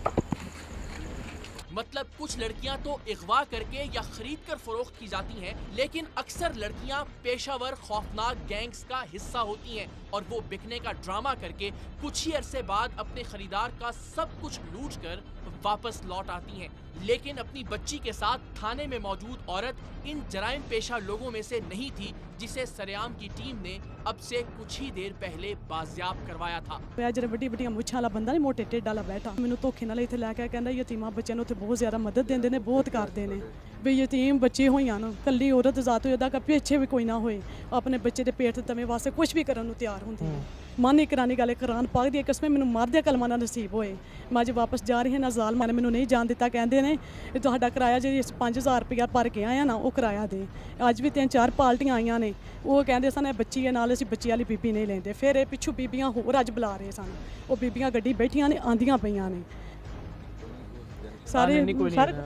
S5: मतलब कुछ लड़कियां तो अगवा करके या खरीद कर फरोख्त की जाती हैं, लेकिन अक्सर लड़कियां पेशावर खौफनाक गैंग्स का हिस्सा होती हैं और वो बिकने का ड्रामा करके कुछ ही अरसे बाद अपने खरीदार का सब कुछ लूट कर वापस लौट आती हैं। लेकिन अपनी बच्ची के साथ थाने में मौजूद औरत इन जराइम पेशा लोगों में से नहीं थी जिसे सरेआम की टीम ने अब से कुछ ही देर पहले बाजियाब करवाया था।
S4: ਜਿਹੜਾ ਵੱਡੀ ਵੱਡੀਆਂ ਮੁੱਛਾਂ ਵਾਲਾ ਬੰਦਾ ਨਹੀਂ, ਮੋਟੇ ਟੇਡਾ ਵਾਲਾ ਬੈਠਾ, ਮੈਨੂੰ ਧੋਖੇ ਨਾਲ ਇੱਥੇ ਲੈ ਕੇ ਕਹਿੰਦਾ ਯਤੀਮਾਂ ਬੱਚਿਆਂ ਨੂੰ ਉੱਥੇ ਬਹੁਤ ਜ਼ਿਆਦਾ ਮਦਦ ਦਿੰਦੇ ਨੇ, ਬਹੁਤ ਕਰਦੇ ਨੇ ਵੀ ਯਤੀਮ ਬੱਚੇ ਹੋਈਆਂ ਨਾ, ਕੱਲੀ ਔਰਤ ਜ਼ਾਤ ਹੋਈ ਉਹਦਾ ਪਿੱਛੇ ਵੀ ਕੋਈ ਨਾ ਹੋਏ, ਆਪਣੇ ਬੱਚੇ ਦੇ ਪੇਟ ਤੇ ਤਵੇਂ ਵਾਸਤੇ ਕੁਝ ਵੀ ਕਰਨ ਨੂੰ ਤਿਆਰ ਹੁੰਦੀ ਹੈ। ਮਨ ਹੀ ਕਰਾਨੀ ਗੱਲ ਕੁਰਾਨ ਪਾਕ ਦੀ ਕਸਮ, ਮੈਨੂੰ ਮਰਦਿਆ ਕਲਮਾ ਨਾ ਨਸੀਬ ਹੋਏ। ਮੈਂ ਅੱਜ ਵਾਪਸ ਜਾ ਰਹੀ ਹਾਂ ਨਾ, ਜ਼ਾਲਮਾਂ ਨੇ ਮੈਨੂੰ ਨਹੀਂ ਜਾਣ ਦਿੱਤਾ, ਕਹਿੰਦੇ ਨੇ ਇਹ ਤੁਹਾਡਾ ਕਿਰਾਇਆ ਜਿਹੜੀ 5000 ਰੁਪਇਆ ਭਰ ਕੇ ਆਇਆ ਨਾ ਉਹ ਕਿਰਾਇਆ ਦੇ। ਅੱਜ ਵੀ 3-4 ਪਾਰਟੀਆਂ ਆਈਆਂ ਨੇ, ਉਹ ਕਹਿੰਦੇ ਸਨ ਬੱਚੀ ਹੈ ਨਾਲ, ਅਸੀਂ ਬੱਚੀ ਵਾਲੀ ਬੀਬੀ ਨਹੀਂ ਲੈਂਦੇ। ਫਿਰ ਇਹ ਪਿੱਛੋਂ ਬੀਬੀਆਂ ਹੋਰ ਅੱਜ ਬੁਲਾ ਰਹੇ ਸਨ, ਉਹ ਬੀਬੀਆਂ ਗੱਡੀ ਬੈਠੀਆਂ ਨੇ, ਆਂਦੀਆਂ ਪਈਆਂ ਨੇ सारे।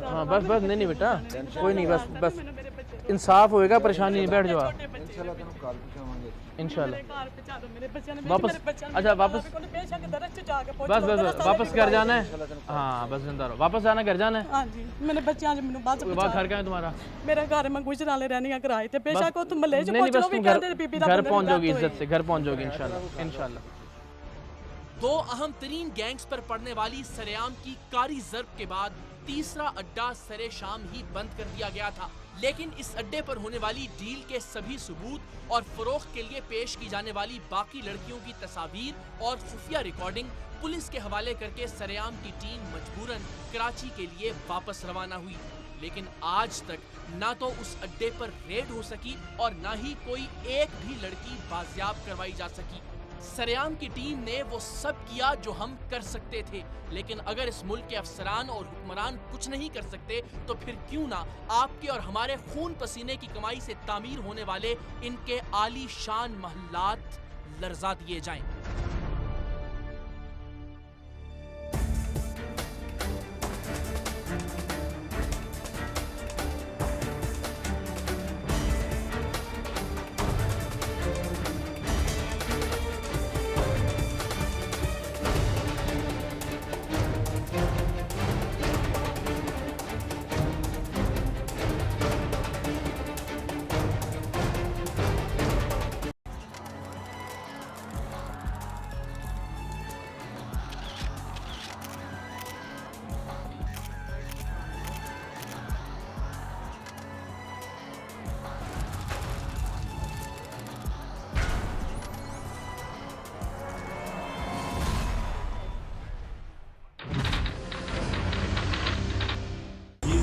S3: हाँ बस बस नहीं बेटा कोई नहीं, बस बस इंसाफ होएगा, परेशानी नहीं, बैठ जाओ इंशाल्लाह। वापस अच्छा वापस बस बस वापस घर जाना है। हाँ बस जिंदा रहो, वापस जाना, घर जाना है।
S4: हाँ जी मैंने बच्चियां जो मैंने बात
S3: घर का है तुम्हारा?
S4: मेरा घर मैं गुजराले रहने का किराए थे, पेशा को तुम ले जो
S3: नहीं बस
S4: भी
S3: घर पहुंच जाओगी, इज्जत से घर पहुंच जाओगी इंशाल्लाह इंशाल्लाह।
S5: दो अहम तरीन गैंग्स पर पड़ने वाली सरेआम की कारी जर्ब के बाद तीसरा अड्डा सरे शाम ही बंद कर दिया गया था। लेकिन इस अड्डे पर होने वाली डील के सभी सबूत और फरोख्त के लिए पेश की जाने वाली बाकी लड़कियों की तस्वीर और खुफिया रिकॉर्डिंग पुलिस के हवाले करके सरेआम की टीम मजबूरन कराची के लिए वापस रवाना हुई। लेकिन आज तक ना तो उस अड्डे पर रेड हो सकी और ना ही कोई एक भी लड़की बाजियाब करवाई जा सकी। सरेआम की टीम ने वो सब किया जो हम कर सकते थे, लेकिन अगर इस मुल्क के अफसरान और हुक्मरान कुछ नहीं कर सकते तो फिर क्यों ना आपके और हमारे खून पसीने की कमाई से तामीर होने वाले इनके आली शान महल्लात लर्जा दिए जाएं।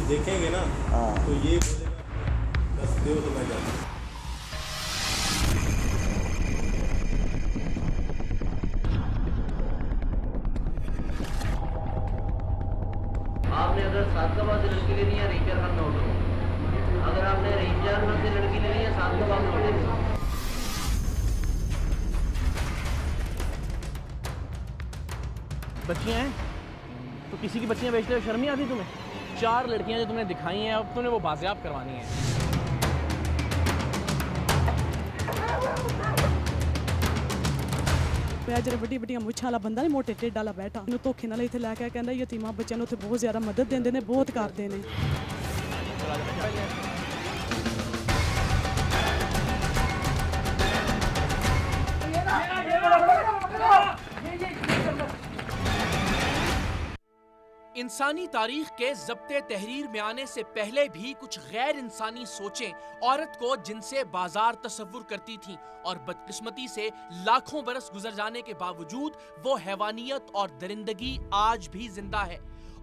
S13: देखेंगे ना तो ये बोलेगा 10 दो तो मैं जाता हूँ।
S2: आपने अगर सादगाबाद से लड़की लेनी है रईचर खान नोट लो, अगर आपने रईचर खान से लड़की लेनी है सादगाबाद नोट लो।
S3: बच्चियाँ हैं तो किसी की बच्चियाँ बेचते हुए शर्म नहीं आती तुम्हें? 4 लड़कियाँ जो तुमने दिखाई हैं अब तुमने वो बाजियाब करवानी है।
S4: ਜਿਹੜਾ ਵੱਡੀ ਵੱਡੀਆਂ ਮੁੱਛਾਂ ਵਾਲਾ ਬੰਦਾ ਨਹੀਂ ਮੋਟੇ ਢਿੱਡ ਵਾਲਾ ਬੈਠਾ ਇਹਨੂੰ ਧੋਖੇ ਨਾਲ ਇੱਥੇ ਲੈ ਕੇ ਕਹਿੰਦਾ ਯਤੀਮਾਂ ਬੱਚਿਆਂ ਨੂੰ ਉੱਥੇ ਬਹੁਤ ਜ਼ਿਆਦਾ ਮਦਦ ਦਿੰਦੇ ਨੇ ਬਹੁਤ ਕਰਦੇ ਨੇ
S5: इंसानी तारीख के ज़ब्ते तहरीर में आने से पहले भी कुछ गैर इंसानी सोचें औरत को जिनसे बाजार तसव्वुर करती थीं और बदकिस्मती से लाखों बरस गुजर जाने के बावजूद वो हैवानियत और दरिंदगी आज भी जिंदा है।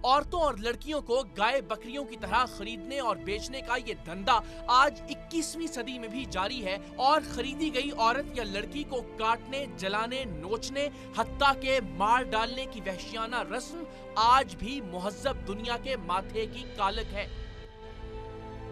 S5: औरतों और लड़कियों को गाय बकरियों की तरह खरीदने और बेचने का ये धंधा आज 21वीं सदी में भी जारी है और खरीदी गई औरत या लड़की को काटने, जलाने, नोचने, हत्ता के मार डालने की वहशियाना रस्म आज भी मुहज़्ज़ब दुनिया के माथे की कालक है।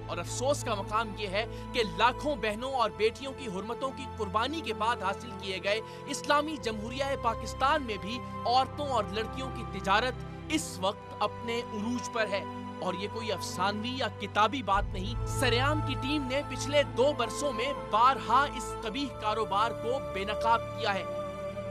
S5: और अफसोस का मकाम ये है कि लाखों बहनों और बेटियों की हुर्मतों की कुर्बानी के बाद हासिल किए गए इस्लामी जमहूरिया पाकिस्तान में भी औरतों और लड़कियों की तिजारत इस वक्त अपने उरूज पर है। और ये कोई अफसानवी या किताबी बात नहीं, सरेआम की टीम ने पिछले 2 बरसों में बारहा इस कबीह कारोबार को बेनकाब किया है।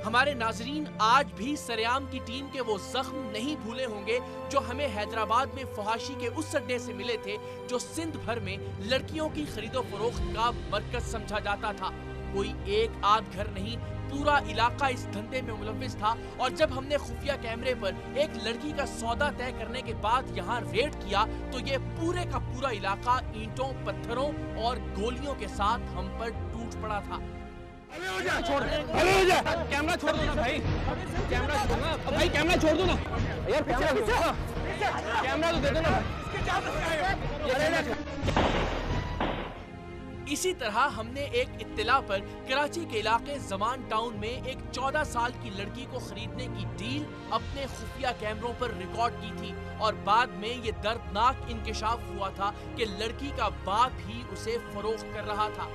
S5: हमारे नाजरीन आज भी सरेआम की टीम के वो जख्म नहीं भूले होंगे जो हमें हैदराबाद में फहाशी के उस अड्डे से मिले थे जो सिंध भर में लड़कियों की खरीदो फरोख्त का मरकज समझा जाता था। कोई एक आध घर नहीं, पूरा इलाका इस धंधे में मुलव्विस था। और जब हमने खुफिया कैमरे पर एक लड़की का सौदा तय करने के बाद यहाँ रेड किया तो ये पूरे का पूरा इलाका ईंटों, पत्थरों और गोलियों के साथ हम पर टूट पड़ा था।
S3: छोड़ दे, कैमरा छोड़ दो ना भाई, कैमरा छोड़ दो ना भाई, कैमरा छोड़ दो ना यार, कैमरा तो दे दो ना।
S5: इसी तरह हमने एक इत्तिला पर कराची के इलाके जमान टाउन में एक 14 साल की लड़की को खरीदने की डील अपने खुफिया कैमरों पर रिकॉर्ड की थी और बाद में ये दर्दनाक इंकिशाफ हुआ था कि लड़की का बाप ही उसे फरोख्त कर रहा था।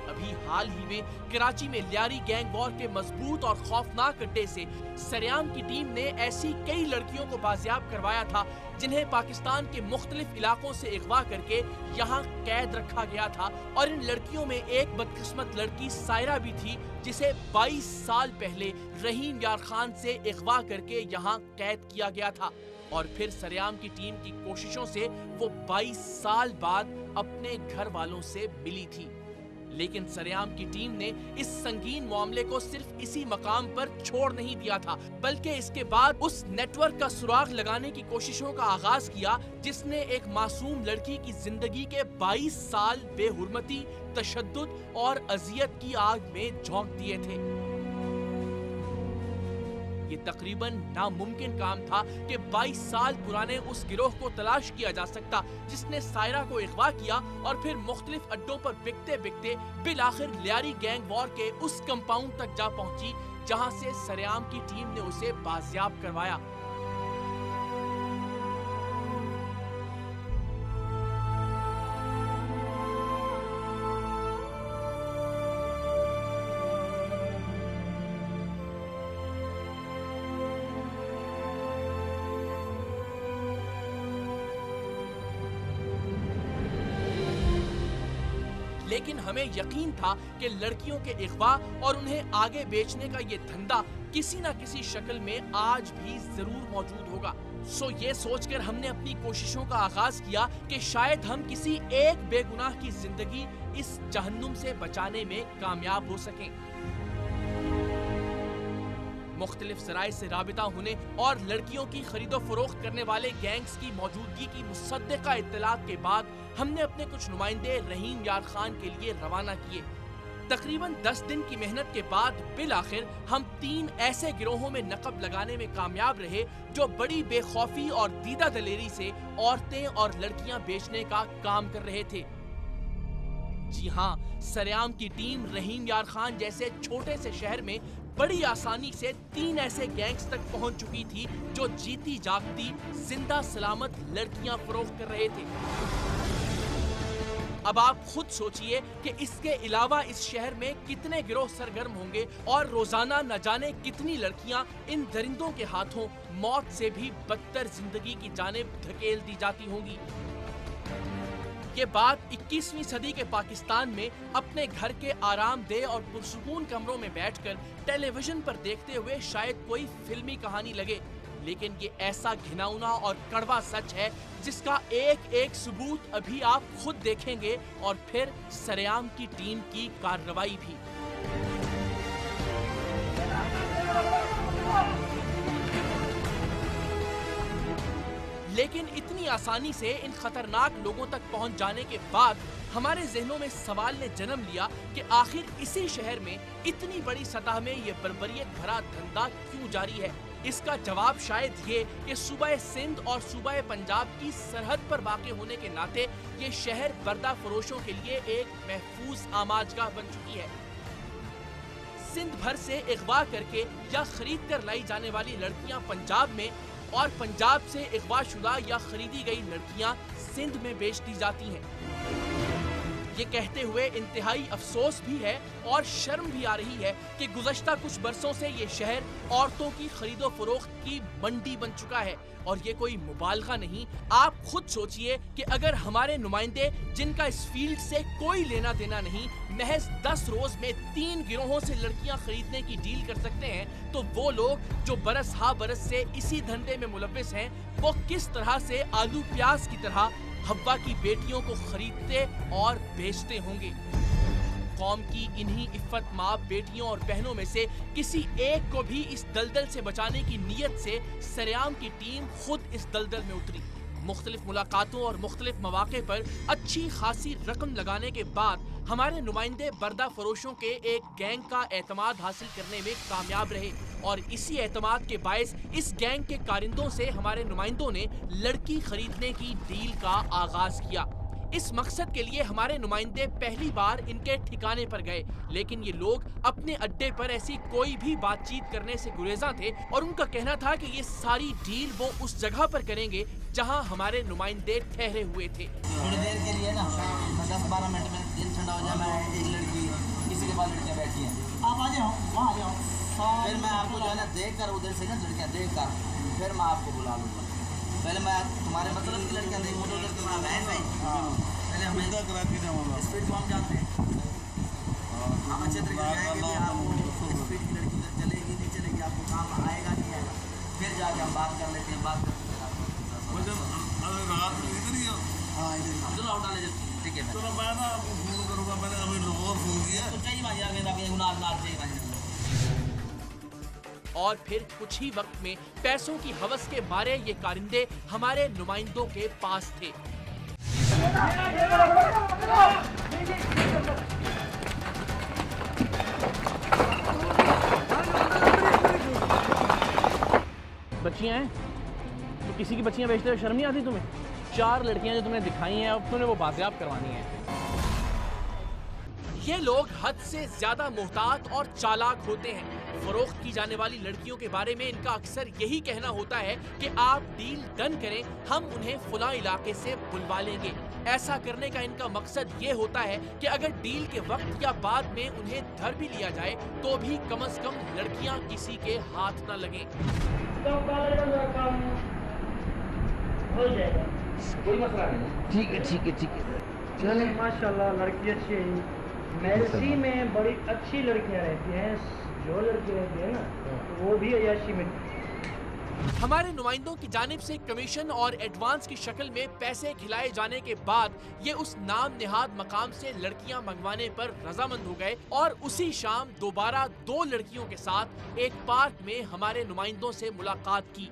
S5: अभी हाल ही में कराची में लियारी गैंग वॉर के मजबूत और खौफनाक अड्डे से सरेआम की टीम ने ऐसी कई लड़कियों को बाजियाब करवाया था जिन्हें पाकिस्तान के मुख्तलिफ इलाकों से अगवा करके यहाँ कैद रखा गया था। और इन लड़कियों में एक बदकिस्मत लड़की सायरा भी थी जिसे 22 साल पहले रहीम यार खान से अगवा करके यहाँ कैद किया गया था और फिर सरेआम की टीम की कोशिशों से वो 22 साल बाद अपने घर वालों से मिली थी। लेकिन सरेआम की टीम ने इस संगीन मामले को सिर्फ इसी मकाम पर छोड़ नहीं दिया था, बल्कि इसके बाद उस नेटवर्क का सुराग लगाने की कोशिशों का आगाज किया जिसने एक मासूम लड़की की जिंदगी के 22 साल बेहुरमती, तशद्दुद और अजियत की आग में झोंक दिए थे। ये तकरीबन नामुमकिन काम था कि 22 साल पुराने उस गिरोह को तलाश किया जा सकता जिसने सायरा को अगवा किया और फिर मुख्तलिफ अड्डों पर बिकते बिकते बिलाखिर लियारी गैंग वॉर के उस कंपाउंड तक जा पहुंची जहां से सरेआम की टीम ने उसे बाजियाब करवाया। लेकिन हमें यकीन था कि लड़कियों के अगवा और उन्हें आगे बेचने का ये धंधा किसी न किसी शक्ल में आज भी जरूर मौजूद होगा। सो ये सोचकर हमने अपनी कोशिशों का आगाज किया कि शायद हम किसी एक बेगुनाह की जिंदगी इस जहन्नुम से बचाने में कामयाब हो सकें। मुख्तलिफ ज़राए से राबिता होने और लड़कियों की खरीदो फरोख्त करने वाले गैंग्स की मौजूदगी की मुसद्दिका इत्तलात के बाद हमने अपने कुछ नुमाइंदे रहीम यार खान के लिए रवाना किए। तकरीबन 10 दिन की मेहनत के बाद बिल आखिर हम 3 ऐसे गिरोहों में नकब लगाने में कामयाब रहे जो बड़ी बेखौफी और दीदा दलेरी से औरतें और लड़कियां बेचने का काम कर रहे थे। जी हाँ, सरेआम की टीम रहीम यार खान जैसे छोटे से शहर में बड़ी आसानी से 3 ऐसे गैंग्स तक पहुंच चुकी थी जो जीती जागती जिंदा सलामत लड़कियां फरोख्त कर रहे थे। अब आप खुद सोचिए कि इसके अलावा इस शहर में कितने गिरोह सरगर्म होंगे और रोजाना न जाने कितनी लड़कियां इन दरिंदों के हाथों मौत से भी बदतर जिंदगी की जानिब धकेल दी जाती होंगी। ये बात 21वीं सदी के पाकिस्तान में अपने घर के आरामदेह और पुरसुकून कमरों में बैठकर टेलीविजन पर देखते हुए शायद कोई फिल्मी कहानी लगे, लेकिन ये ऐसा घिनौना और कड़वा सच है जिसका एक एक सबूत अभी आप खुद देखेंगे और फिर सरेआम की टीम की कार्रवाई भी। लेकिन इतनी आसानी से इन खतरनाक लोगों तक पहुंच जाने के बाद हमारे जहनों में सवाल ने जन्म लिया कि आखिर इसी शहर में इतनी बड़ी सतह में ये बर्बरियत भरा धंधा क्यों जारी है। इसका जवाब शायद ये कि सूबा सिंध और सूबा पंजाब की सरहद पर वाक़ होने के नाते ये शहर बर्दा फरोशों के लिए एक महफूज आमाजगाह बन चुकी है। सिंध भर से अगवा करके या खरीद कर लाई जाने वाली लड़कियां पंजाब में और पंजाब से अगवाशुदा या खरीदी गई लड़कियां सिंध में बेच दी जाती हैं। ये कहते हुए इंतहाई अफसोस भी है और शर्म भी आ रही है कि गुज़श्ता कुछ बरसों से ये शहर औरतों की खरीदो फरोख्त की मंडी बन चुका है और ये कोई मुबालगा नहीं। आप खुद सोचिए कि अगर हमारे नुमाइंदे जिनका इस फील्ड से कोई लेना देना नहीं महज 10 रोज में 3 गिरोहों से लड़कियां खरीदने की डील कर सकते हैं, तो वो लोग जो बरस हा बरस से इसी धंधे में मुलव्विस हैं वो किस तरह से आलू प्याज की तरह हव्वा की बेटियों को खरीदते और बेचते होंगे। कौम की इन्हीं इफ्फत माँ बेटियों और बहनों में से किसी एक को भी इस दलदल से बचाने की नीयत से सरेआम की टीम खुद इस दलदल में उतरी। मुख्तलिफ मुलाकातों और मुख्तलिफ मौके पर अच्छी खासी रकम लगाने के बाद हमारे नुमाइंदे बर्दा फरोशों के एक गैंग का एतमाद हासिल करने में कामयाब रहे और इसी एतमाद के बायस इस गैंग के कारिंदों से हमारे नुमाइंदों ने लड़की खरीदने की डील का आगाज किया। इस मकसद के लिए हमारे नुमाइंदे पहली बार इनके ठिकाने पर गए, लेकिन ये लोग अपने अड्डे पर ऐसी कोई भी बातचीत करने से गुरेजा थे और उनका कहना था कि ये सारी डील वो उस जगह पर करेंगे जहां हमारे नुमाइंदे ठहरे हुए थे।
S6: थोड़ी देर के लिए ना 10-12 मिनट में दिल ठंडा हो जाए, मैं एक लड़की किसी के पास लड़कियाँ बैठी हैं, आप आ जाओ वहाँ आ जाओ, फिर मैं आपको जो है ना देख कर उधर से ना लड़कियाँ देख कर फिर मैं आपको बुला लूँगा। पहले मैं तुम्हारे मतलब की लड़कियाँ देख मुझे उधर तुम्हारा बहन भाई पहले हमें कराती थे स्पीड को हम जानते हैं, हम अच्छे तरीके से जाएंगे कि आपको स्पीड की लड़की उधर चलेगी नहीं चलेगी, आपको काम आएगा नहीं आएगा, फिर जाके हम बात कर लेते हैं। बात करते रात में इधर ही हाँ इधर चलो आउट डाले ठीक है। चलो मैं ना आपको फोन करूँगा, मैंने अभी और फोन किया तो चाहिए भाई आगे जाके गुनाह नाल चाहिए भाई।
S5: और फिर कुछ ही वक्त में पैसों की हवस के मारे ये कारिंदे हमारे नुमाइंदों के पास थे।
S3: बच्चियां हैं तो किसी की बच्चियां बेचते हुए शर्म नहीं आती तुम्हें? 4 लड़कियां जो तुमने दिखाई हैं अब तुमने वो बाजियाब करवानी है।
S5: ये लोग हद से ज्यादा मोहतात और चालाक होते हैं। फरोख्त की जाने वाली लड़कियों के बारे में इनका अक्सर यही कहना होता है कि आप डील डन करें, हम उन्हें फुला इलाके से बुलवा लेंगे। ऐसा करने का इनका मकसद ये होता है कि अगर डील के वक्त या बाद में उन्हें धर भी लिया जाए तो भी कम से कम लड़कियां किसी के हाथ न लगें।
S9: हो जाएगा,
S6: कोई मसला नहीं। ठीक है ठीक है ठीक है।
S9: चले माशाल्लाह लड़की अच्छी है। मेरसी में बड़ी अच्छी लड़कियां रहती हैं, जो लड़की रहती है ना तो वो भी अयाशी में।
S5: हमारे नुमाइंदों की जानिब से कमीशन और एडवांस की शक्ल में पैसे खिलाए जाने के बाद ये उस नाम निहाद मकाम से लड़कियां मंगवाने पर रजामंद हो गए और उसी शाम दोबारा 2 लड़कियों के साथ एक पार्क में हमारे नुमाइंदों से मुलाकात की।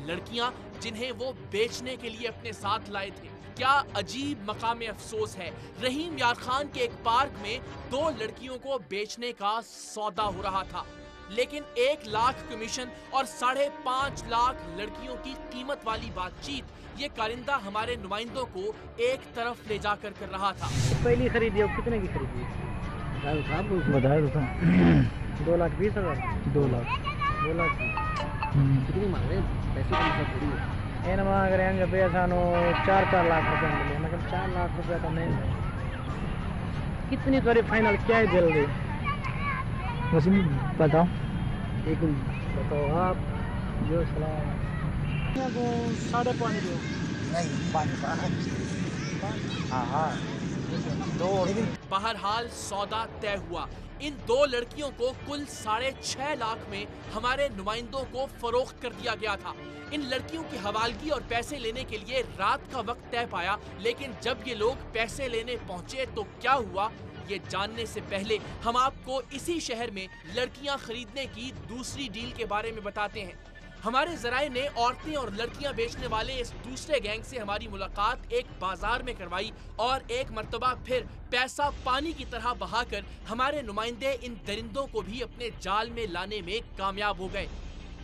S5: लड़कियां जिन्हें वो बेचने के लिए अपने साथ लाए थे। क्या अजीब मकाम अफसोस है। रहीम यार खान के एक पार्क में 2 लड़कियों को बेचने का सौदा हो रहा था, लेकिन 1 लाख कमीशन और 5.5 लाख लड़कियों की कीमत वाली बातचीत ये कारिंदा हमारे नुमाइंदों को एक तरफ ले जाकर कर रहा था।
S9: पहली खरीदी और कितने की खरीदी?
S7: बताया तो
S9: 2,20,000।
S7: 2 लाख।
S8: कितनी मांग रहे हैं? पैसे का मतलब थोड़ी है।
S9: इन मांग रहे हैं जब ऐसा 4 लाख रुपए मिले, मगर 4 लाख रुपए तो नहीं है। कितनी तोरी फाइनल क्या है जल्दी?
S7: बस बताओ।
S9: एक बताओ आप जो सलाह 5.5 दो।
S8: नहीं 5 हाँ 2।
S5: बहरहाल सौदा तय हुआ। इन 2 लड़कियों को कुल 6.5 लाख में हमारे नुमाइंदों को फरोख्त कर दिया गया था। इन लड़कियों की हवालगी और पैसे लेने के लिए रात का वक्त तय पाया, लेकिन जब ये लोग पैसे लेने पहुंचे तो क्या हुआ, ये जानने से पहले हम आपको इसी शहर में लड़कियां खरीदने की दूसरी डील के बारे में बताते हैं। हमारे जराए ने औरतें और लड़कियां बेचने वाले इस दूसरे गैंग से हमारी मुलाकात एक बाजार में करवाई और एक मर्तबा फिर पैसा पानी की तरह बहाकर हमारे नुमाइंदे इन दरिंदों को भी अपने जाल में लाने में कामयाब हो गए।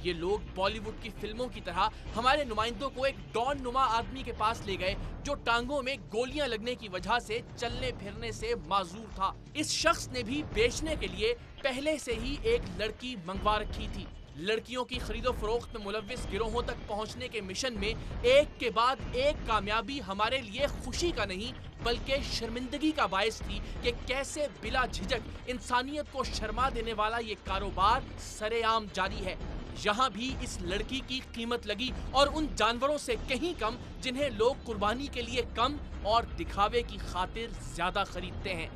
S5: ये लोग बॉलीवुड की फिल्मों की तरह हमारे नुमाइंदों को एक डॉन नुमा आदमी के पास ले गए जो टांगों में गोलियां लगने की वजह से चलने फिरने से माजूर था। इस शख्स ने भी बेचने के लिए पहले से ही एक लड़की मंगवा रखी थी। लड़कियों की खरीदो फरोख्त में मुलव्विस गिरोहों तक पहुंचने के मिशन में एक के बाद एक कामयाबी हमारे लिए खुशी का नहीं बल्कि शर्मिंदगी का बायस थी कि कैसे बिला झिझक इंसानियत को शर्मा देने वाला ये कारोबार सरेआम जारी है। यहाँ भी इस लड़की की कीमत लगी और उन जानवरों से कहीं कम जिन्हें लोग कुर्बानी के लिए कम और दिखावे की खातिर ज्यादा खरीदते हैं।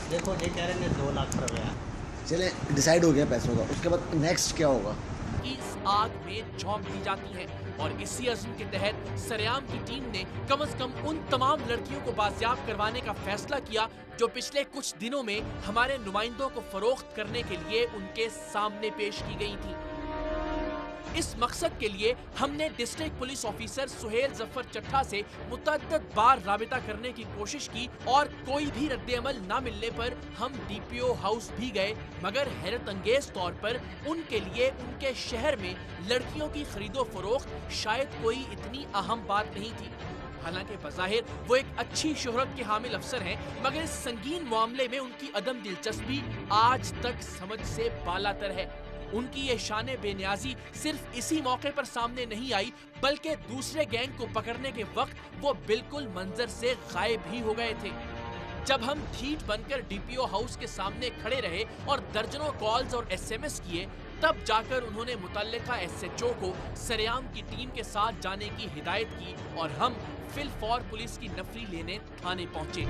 S12: देखो ये कह रहे हैं 2 लाख रुपया।
S8: चले डिसाइड हो गया पैसों का, उसके बाद नेक्स्ट क्या होगा?
S5: इस आग में झोंक दी जाती है और इसी अज़्म के तहत सरेआम की टीम ने कम से कम उन तमाम लड़कियों को बाजियाब करवाने का फैसला किया जो पिछले कुछ दिनों में हमारे नुमाइंदों को फरोख्त करने के लिए उनके सामने पेश की गई थी। इस मकसद के लिए हमने district police officer Suhail Zafar Chattha से मुतअद्दिद बार राबिता करने की कोशिश की और कोई भी रद्द-ए-अमल न मिलने पर हम डीपीओ हाउस भी गए, मगर हैरत अंगेज तौर पर उनके लिए उनके शहर में लड़कियों की खरीदो फरोख्त शायद कोई इतनी अहम बात नहीं थी। हालांकि बज़ाहिर वो एक अच्छी शोहरत के हामिल अफसर हैं, मगर इस संगीन मामले में उनकी अदम दिलचस्पी आज तक समझ से बालातर है। उनकी ये शान बेनियाजी सिर्फ इसी मौके पर सामने नहीं आई बल्कि दूसरे गैंग को पकड़ने के वक्त वो बिल्कुल मंजर से गायब ही हो गए थे। जब हम ढीठ बनकर डीपीओ हाउस के सामने खड़े रहे और दर्जनों कॉल्स और एसएमएस किए, तब जाकर उन्होंने मुतल्लिका एसएचओ को सरेआम की टीम के साथ जाने की हिदायत की और हम फिलफौर पुलिस की नफरी लेने थाने पहुंचे।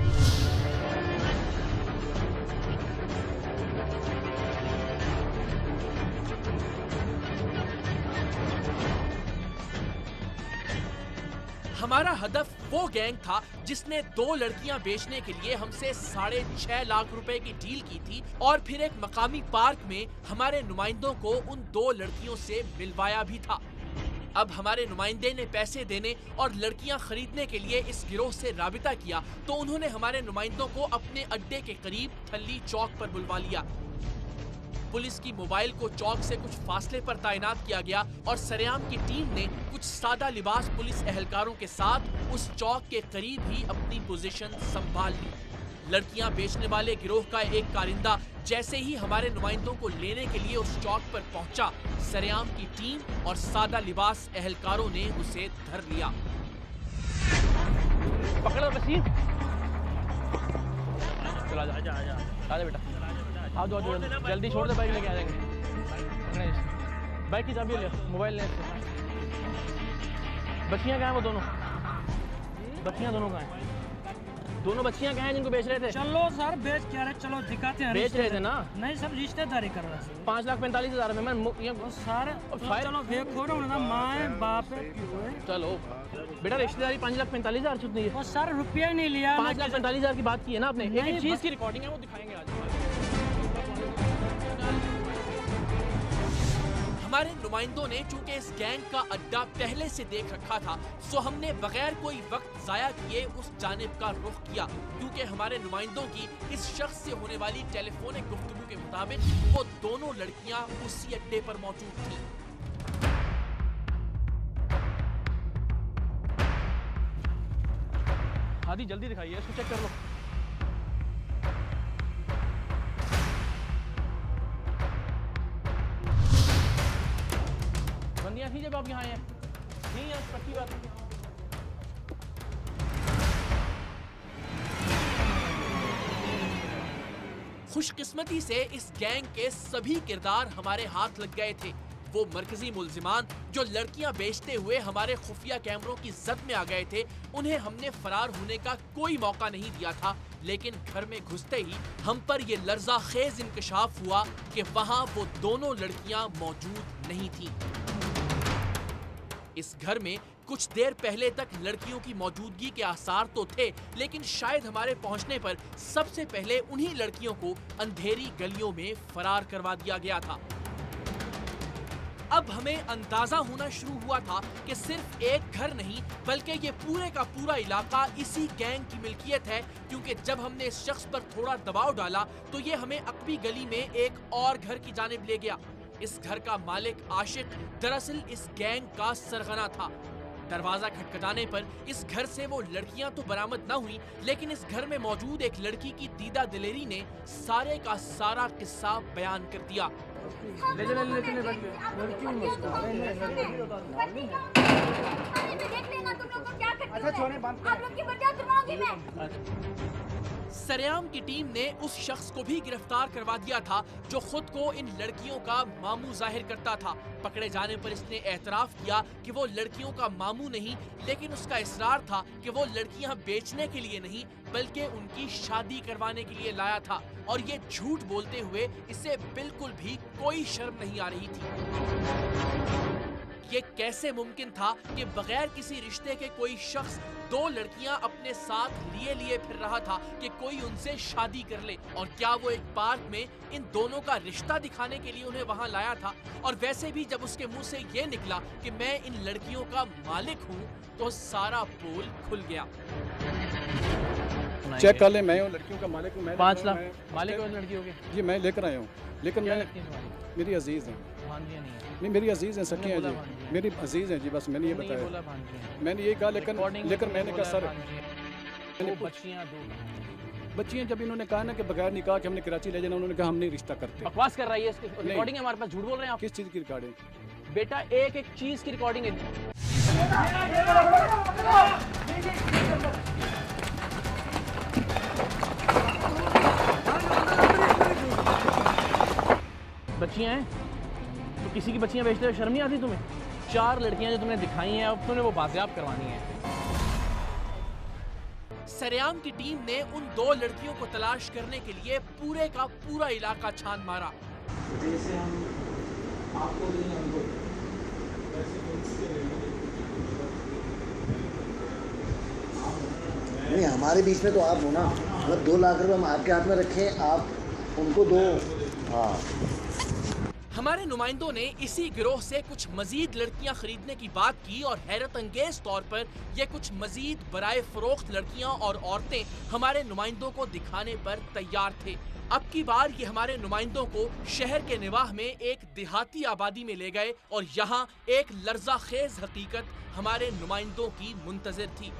S5: हमारा हदफ वो गैंग था जिसने 2 लड़कियां बेचने के लिए हमसे 6.5 लाख रुपए की डील की थी और फिर एक मकामी पार्क में हमारे नुमाइंदों को उन 2 लड़कियों से मिलवाया भी था। अब हमारे नुमाइंदे ने पैसे देने और लड़कियां खरीदने के लिए इस गिरोह से राबिता किया तो उन्होंने हमारे नुमाइंदों को अपने अड्डे के करीब थल्ली चौक पर बुलवा लिया। पुलिस की मोबाइल को चौक से कुछ फासले पर तैनात किया गया और सरेआम की टीम ने कुछ सादा लिबास पुलिस एहलकारों के साथ उस चौक के करीब ही अपनी पोजीशन संभाल ली। लड़कियां बेचने वाले गिरोह का एक कारिंदा जैसे ही हमारे नुमाइंदों को लेने के लिए उस चौक पर पहुंचा, सरेआम की टीम और सादा लिबास एहलकारों ने उसे धर लिया।
S3: पकड़ो वसीम, चला आजा बेटा, आओ जल्दी छोड़ दे, बाइक लेके आ जाएंगे। बाइक की चाबी ले, मोबाइल ले। बच्चियां कहाँ हैं? वो दोनों बच्चियां दोनों कहाँ हैं? दोनों बच्चियां कहाँ हैं जिनको बेच रहे थे?
S9: चलो सर बेच क्या रहे, चलो दिखाते हैं।
S3: बेच रहे थे ना?
S9: नहीं सब रिश्तेदारी कर रहे हैं।
S3: 5,45,000 में मैं
S9: सारे चलो देखो ना, माँ बाप
S3: चलो बेटा, रिश्तेदारी 5,45,000 चुतनी है।
S9: वो सर रुपया नहीं लिया।
S3: 5,45,000 की बात की है ना आपने। एक चीज की रिकॉर्डिंग है, वो दिखाएंगे आज।
S5: हमारे नुमाइंदों ने चूंकि इस गैंग का अड्डा पहले से देख रखा था, सो हमने बगैर कोई वक्त जाया किए उस जानिब का रुख किया, क्योंकि हमारे नुमाइंदों की इस शख्स से होने वाली टेलीफोनिक गुफ्तगू के मुताबिक वो दोनों लड़कियां उसी अड्डे पर मौजूद थीं।
S3: हादी जल्दी दिखाइए, इसको चेक कर लो। बंदियां थी जब आप यहाँ आए हैं? नहीं है, पक्की बात है।
S5: खुशकिस्मती से इस गैंग के सभी किरदार हमारे हाथ लग गए थे। वो मरकजी मुल्जिमान जो लड़कियां बेचते हुए हमारे खुफिया कैमरों की जद में आ गए थे, उन्हें हमने फरार होने का कोई मौका नहीं दिया था, लेकिन घर में घुसते ही हम पर ये लर्जा खेज इंकशाफ हुआ कि वहां वो दोनों लड़कियां मौजूद नहीं थीं। इस घर में कुछ देर पहले तक लड़कियों की मौजूदगी के आसार तो थे, लेकिन शायद हमारे पहुंचने पर सबसे पहले उन्हीं लड़कियों को अंधेरी गलियों में फरार करवा दिया गया था। अब हमें अंदाजा होना शुरू हुआ था कि सिर्फ एक घर नहीं बल्कि ये पूरे का पूरा इलाका इसी गैंग की मिल्कियत है, क्योंकि जब हमने इस शख्स पर थोड़ा दबाव डाला तो ये हमें अकबी गली में एक और घर की जानिब ले गया। इस घर का मालिक आशिक दरअसल इस गैंग का सरगना था। दरवाजा खटखटाने पर इस घर से वो लड़कियां तो बरामद न हुई, लेकिन इस घर में मौजूद एक लड़की की दीदा दिलेरी ने सारे का सारा किस्सा बयान कर दिया। सरेआम की टीम ने उस शख्स को भी गिरफ्तार करवा दिया था जो खुद को इन लड़कियों का मामू जाहिर करता था। पकड़े जाने पर इसने एतराफ किया कि वो लड़कियों का मामू नहीं, लेकिन उसका इसरार था कि वो लड़कियां बेचने के लिए नहीं बल्कि उनकी शादी करवाने के लिए लाया था, और ये झूठ बोलते हुए इसे बिल्कुल भी कोई शर्म नहीं आ रही थी। ये कैसे मुमकिन था कि बगैर किसी रिश्ते के कोई शख्स दो लड़कियां अपने साथ लिए फिर रहा था कि कोई उनसे शादी कर ले, और क्या वो एक पार्क में इन दोनों का रिश्ता दिखाने के लिए उन्हें वहां लाया था? और वैसे भी जब उसके मुंह से ये निकला कि मैं इन लड़कियों का मालिक हूं, तो सारा पोल खुल गया।
S1: चेक कर ले, मैं लड़कियों का मालिक हूँ।
S3: 5 लाख मालिक हो लड़कियों के?
S1: जी मैं लेकर आया हूँ, लेकिन मैं मेरी अजीज हैं। नहीं मेरी अजीज हैं, सखी हैं जी, मेरी अजीज हैं जी, बस मैंने ये बताया, मैंने ये कहा, लेकिन मैंने कहा सर बच्चियाँ जब इन्होंने कहा ना कि बगैर निकाह के हमने कराची ले जाना, उन्होंने कहा हम नहीं रिश्ता करते।
S3: बकवास कर रही है, रिकॉर्डिंग है हमारे पास, झूठ बोल रहे हैं आप।
S1: किस चीज़ की रिकॉर्डिंग?
S3: बेटा एक चीज की रिकॉर्डिंग है। बच्चियां हैं तो किसी की बच्चियां बेचते हुए शर्म नहीं आती तुम्हें? 4 लड़कियां जो तुमने दिखाई हैं, अब तुमने वो बाजियाब करवानी है।
S5: सरेआम की टीम ने उन 2 लड़कियों को तलाश करने के लिए पूरे का पूरा इलाका छान मारा।
S13: जैसे हम आपको नहीं, हमको
S8: नहीं, हमारे बीच में तो आप हो ना, मतलब 2 लाख रुपए हम आपके हाथ में रखें, आप उनको दो। हाँ,
S5: हमारे नुमाइंदों ने इसी गिरोह से कुछ मजीद लड़कियां खरीदने की बात की, और हैरत अंगेज तौर पर ये कुछ मजीद बराए फरोख्त लड़कियां और औरतें हमारे नुमाइंदों को दिखाने पर तैयार थे। अब की बार ये हमारे नुमाइंदों को शहर के निवाह में एक देहाती आबादी में ले गए, और यहाँ एक लर्जा खेज हकीकत हमारे नुमाइंदों की मुंतजिर थी।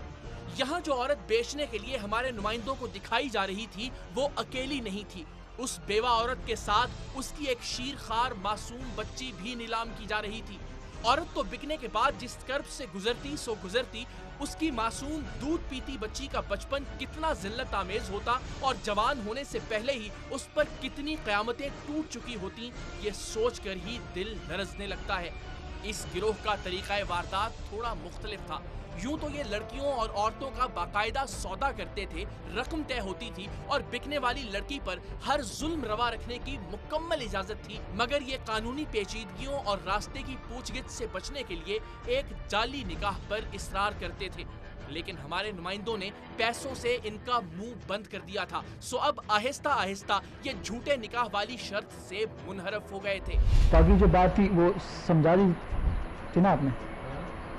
S5: यहाँ जो औरत बेचने के लिए हमारे नुमाइंदों को दिखाई जा रही थी, वो अकेली नहीं थी। उस बेवा औरत के साथ उसकी एक शीरखार मासूम बच्ची भी नीलाम की जा रही थी। औरत तो बिकने के बाद जिस कर्ब से गुजरती सो गुजरती, उसकी मासूम दूध पीती बच्ची का बचपन कितना जिल्लत आमेज होता, और जवान होने से पहले ही उस पर कितनी क़यामतें टूट चुकी होती, ये सोचकर ही दिल लरजने लगता है। इस गिरोह का तरीक़ा वारदात थोड़ा मुख्तलिफ था। यूं तो ये लड़कियों और औरतों का बाकायदा सौदा करते थे, रकम तय होती थी, और बिकने वाली लड़की पर हर जुल्म रवा रखने की मुकम्मल इजाजत थी, मगर ये कानूनी पेचीदगियों और रास्ते की पूछगिछ से बचने के लिए एक जाली निकाह पर इसरार करते थे। लेकिन हमारे नुमाइंदों ने पैसों से इनका मुंह बंद कर दिया था। सो अब आहिस्ता आहिस्ता ये झूठे निकाह वाली शर्त से मुनहरफ हो गए थे।
S14: ताकि जो बात थी वो समझा दी थी ना आपने,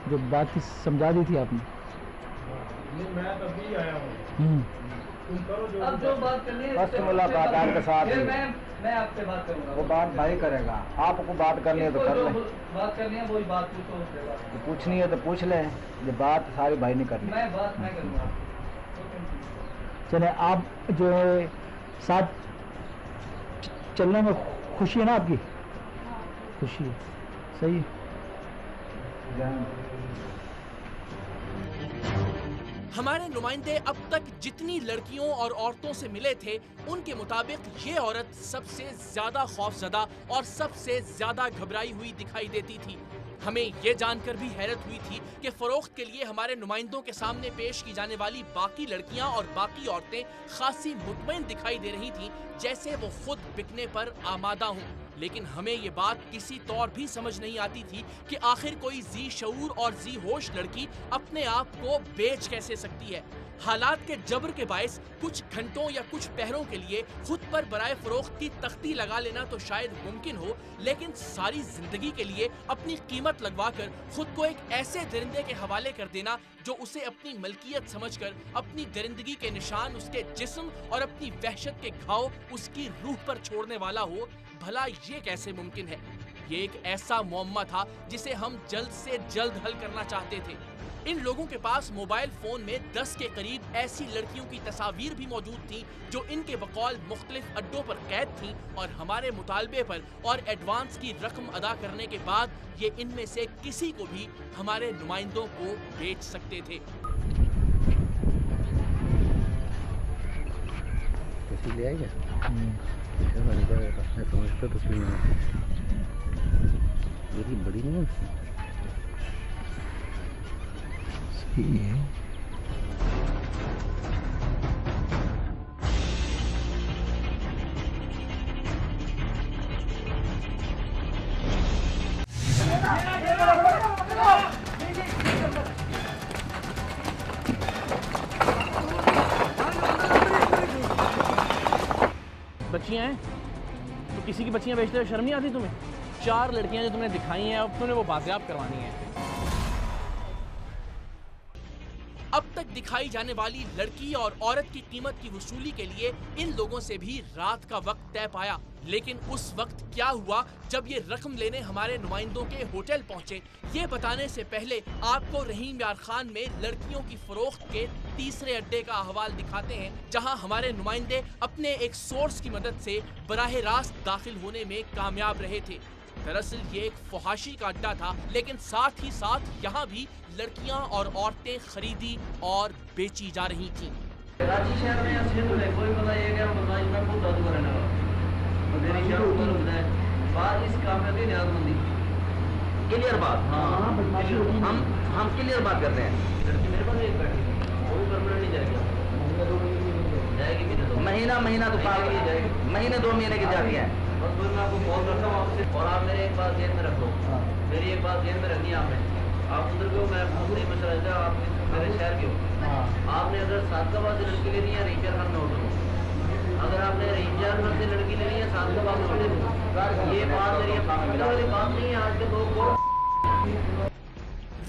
S14: जो बात थी समझा दी थी आपने।
S13: मैं तभी आया हूँ, तुम करो जो
S6: अब जो बात करनी है
S8: फर्स्ट मुलाकात आपके साथ
S6: फिर
S8: है।
S6: मैं आपसे बात करूंगा।
S8: वो बात भाई करेगा, आपको बात करनी है तो कर ले,
S6: बात करनी है वही बात पूछो उसके बाद।
S8: जो पूछनी है तो पूछ ले, ये बात सारी भाई नहीं करनी।
S6: मैं बात मैं करूंगा।
S14: चले आप जो है साथ चलने में खुशी है ना आपकी? खुशी है, सही है।
S5: हमारे नुमाइंदे अब तक जितनी लड़कियों और औरतों से मिले थे, उनके मुताबिक ये औरत सबसे ज्यादा खौफजदा और सबसे ज्यादा घबराई हुई दिखाई देती थी। हमें ये जानकर भी हैरत हुई थी कि फरोख्त के लिए हमारे नुमाइंदों के सामने पेश की जाने वाली बाकी लड़कियां और बाकी औरतें खासी मुतमईन दिखाई दे रही थीं, जैसे वो खुद बिकने पर आमादा हों। लेकिन हमें ये बात किसी तौर भी समझ नहीं आती थी कि आखिर कोई जी शऊर और जी होश लड़की अपने आप को बेच कैसे सकती है। हालात के जबर के बायस कुछ घंटों या कुछ पहरों के लिए खुद पर बराए फरोख्त की तख्ती लगा लेना तो शायद मुमकिन हो, लेकिन सारी जिंदगी के लिए अपनी कीमत लगवाकर खुद को एक ऐसे दरिंदे के हवाले कर देना जो उसे अपनी मलकियत समझकर अपनी दरिंदगी के निशान उसके जिस्म और अपनी वहशत के घाव उसकी रूह पर छोड़ने वाला हो, भला ये कैसे मुमकिन है? ये एक ऐसा मुअम्मा था जिसे हम जल्द से जल्द हल करना चाहते थे। इन लोगों के पास मोबाइल फोन में 10 के करीब ऐसी लड़कियों की तस्वीर भी मौजूद थी जो इनके बकौल मुख्तलिफ अड्डों पर कैद थीं और हमारे मुतालबे पर और एडवांस की रकम अदा करने के बाद ये इनमें से किसी को भी हमारे नुमाइंदों को बेच सकते थे।
S8: ले आएगा मैं समझता तस्वीर मेरी बड़ी नहीं है।
S3: बच्चियां हैं तो किसी की बच्चियां बेचते हुए शर्म नहीं आती तुम्हें? 4 लड़कियां जो तुमने दिखाई हैं, अब तुमने वो बाजियाब करवानी है।
S5: अब तक दिखाई जाने वाली लड़की और औरत की कीमत की वसूली के लिए इन लोगों से भी रात का वक्त तय पाया, लेकिन उस वक्त क्या हुआ जब ये रकम लेने हमारे नुमाइंदों के होटल पहुंचे, ये बताने से पहले आपको रहीम यार खान में लड़कियों की फरोख्त के तीसरे अड्डे का अहवाल दिखाते हैं, जहां हमारे नुमाइंदे अपने एक सोर्स की मदद से बराह रास्त दाखिल होने में कामयाब रहे थे। दरअसल ये एक फहाशी का अड्डा था, लेकिन साथ ही साथ यहाँ भी लड़कियाँ और औरतें खरीदी और बेची जा रही थीं।
S2: कराची शहर में असलियत में कोई पता ये क्या बताइए, मैं खुद दादू का रहने वाला मेरी शहर ऊपर होता है बात इस काम में भी न्याजमंदी क्लियर बात। हाँ हम क्लियर बात करते हैं। लड़की मेरे पास एक बैठी वो भी परमानेंट नहीं जाएगी, महीना तो साल के लिए जाएगी, महीने 2 महीने की जाती है। बस फिर मैं आपको कॉल करता हूँ आपसे, और आप मेरे एक बात जेब में रख लो, मेरी एक बात जेब में रखनी है आपने। आप उधर के हो, मैं पूरी मशरा है, आप मेरे शहर के हो। आपने अगर सादगाबाद से लड़की लेनी है रहीम यार खान में होटल हो, अगर आपने रहीम यार खान से लड़की लेनी है सादगाबाद में होटल हो, ये बात मेरी वाली बात नहीं है। आज के लोग को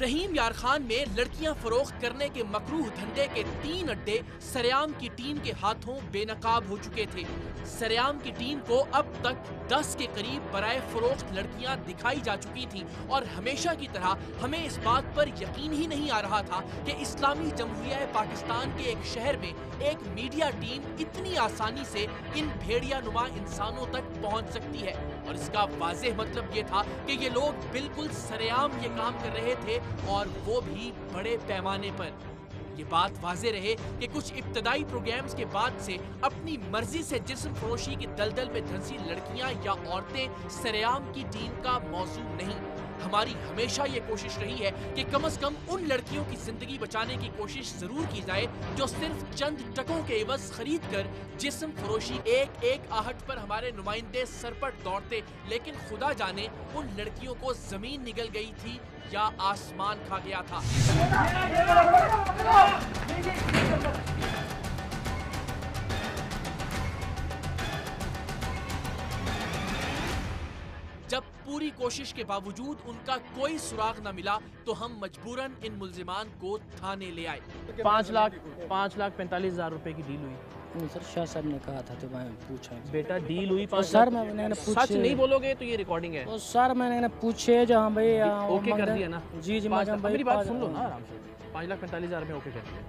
S5: रहीम यार खान में लड़कियां फरोख्त करने के मकरूह धंधे के 3 अड्डे सरेआम की टीम के हाथों बेनकाब हो चुके थे। सरेआम की टीम को अब तक 10 के करीब बराए फरोख्त लड़कियां दिखाई जा चुकी थीं और हमेशा की तरह हमें इस बात पर यकीन ही नहीं आ रहा था कि इस्लामी जमहूरिया पाकिस्तान के एक शहर में एक मीडिया टीम इतनी आसानी से इन भेड़िया नुमा इंसानों तक पहुंच सकती है। और इसका वाज़ेह मतलब ये था कि ये लोग बिल्कुल सरेआम ये काम कर रहे थे और वो भी बड़े पैमाने पर। ये बात वाज़े रहे कि कुछ इब्तदाई प्रोग्राम्स के बाद से अपनी मर्जी से जिस्म फरोशी की दलदल में धंसी लड़कियां या औरतें सरेआम की टीम का मौजू नहीं। हमारी हमेशा ये कोशिश रही है कि कम से कम उन लड़कियों की जिंदगी बचाने की कोशिश जरूर की जाए जो सिर्फ चंद टकों के एवज खरीद कर जिस्म फरोशी एक एक आहट पर हमारे नुमाइंदे सरपट दौड़ते, लेकिन खुदा जाने उन लड़कियों को जमीन निगल गई थी या आसमान खा गया था। जब पूरी कोशिश के बावजूद उनका कोई सुराग न मिला तो हम मजबूरन इन मुल्जिमान को थाने ले आए।
S3: 5,45,000 रुपए की डील हुई।
S10: नहीं सर, शाह साहब ने कहा था तो मैं पूछा
S3: बेटा डील हुई।
S10: सर मैंने पूछा,
S3: सच नहीं बोलोगे तो ये रिकॉर्डिंग है।
S10: तो सर मैंने पूछे जहाँ भाई
S3: ओके कर दिया ना।
S10: जी
S3: मेरी बात सुन लो ना आराम से। 5,45,000 में ओके कर दिया।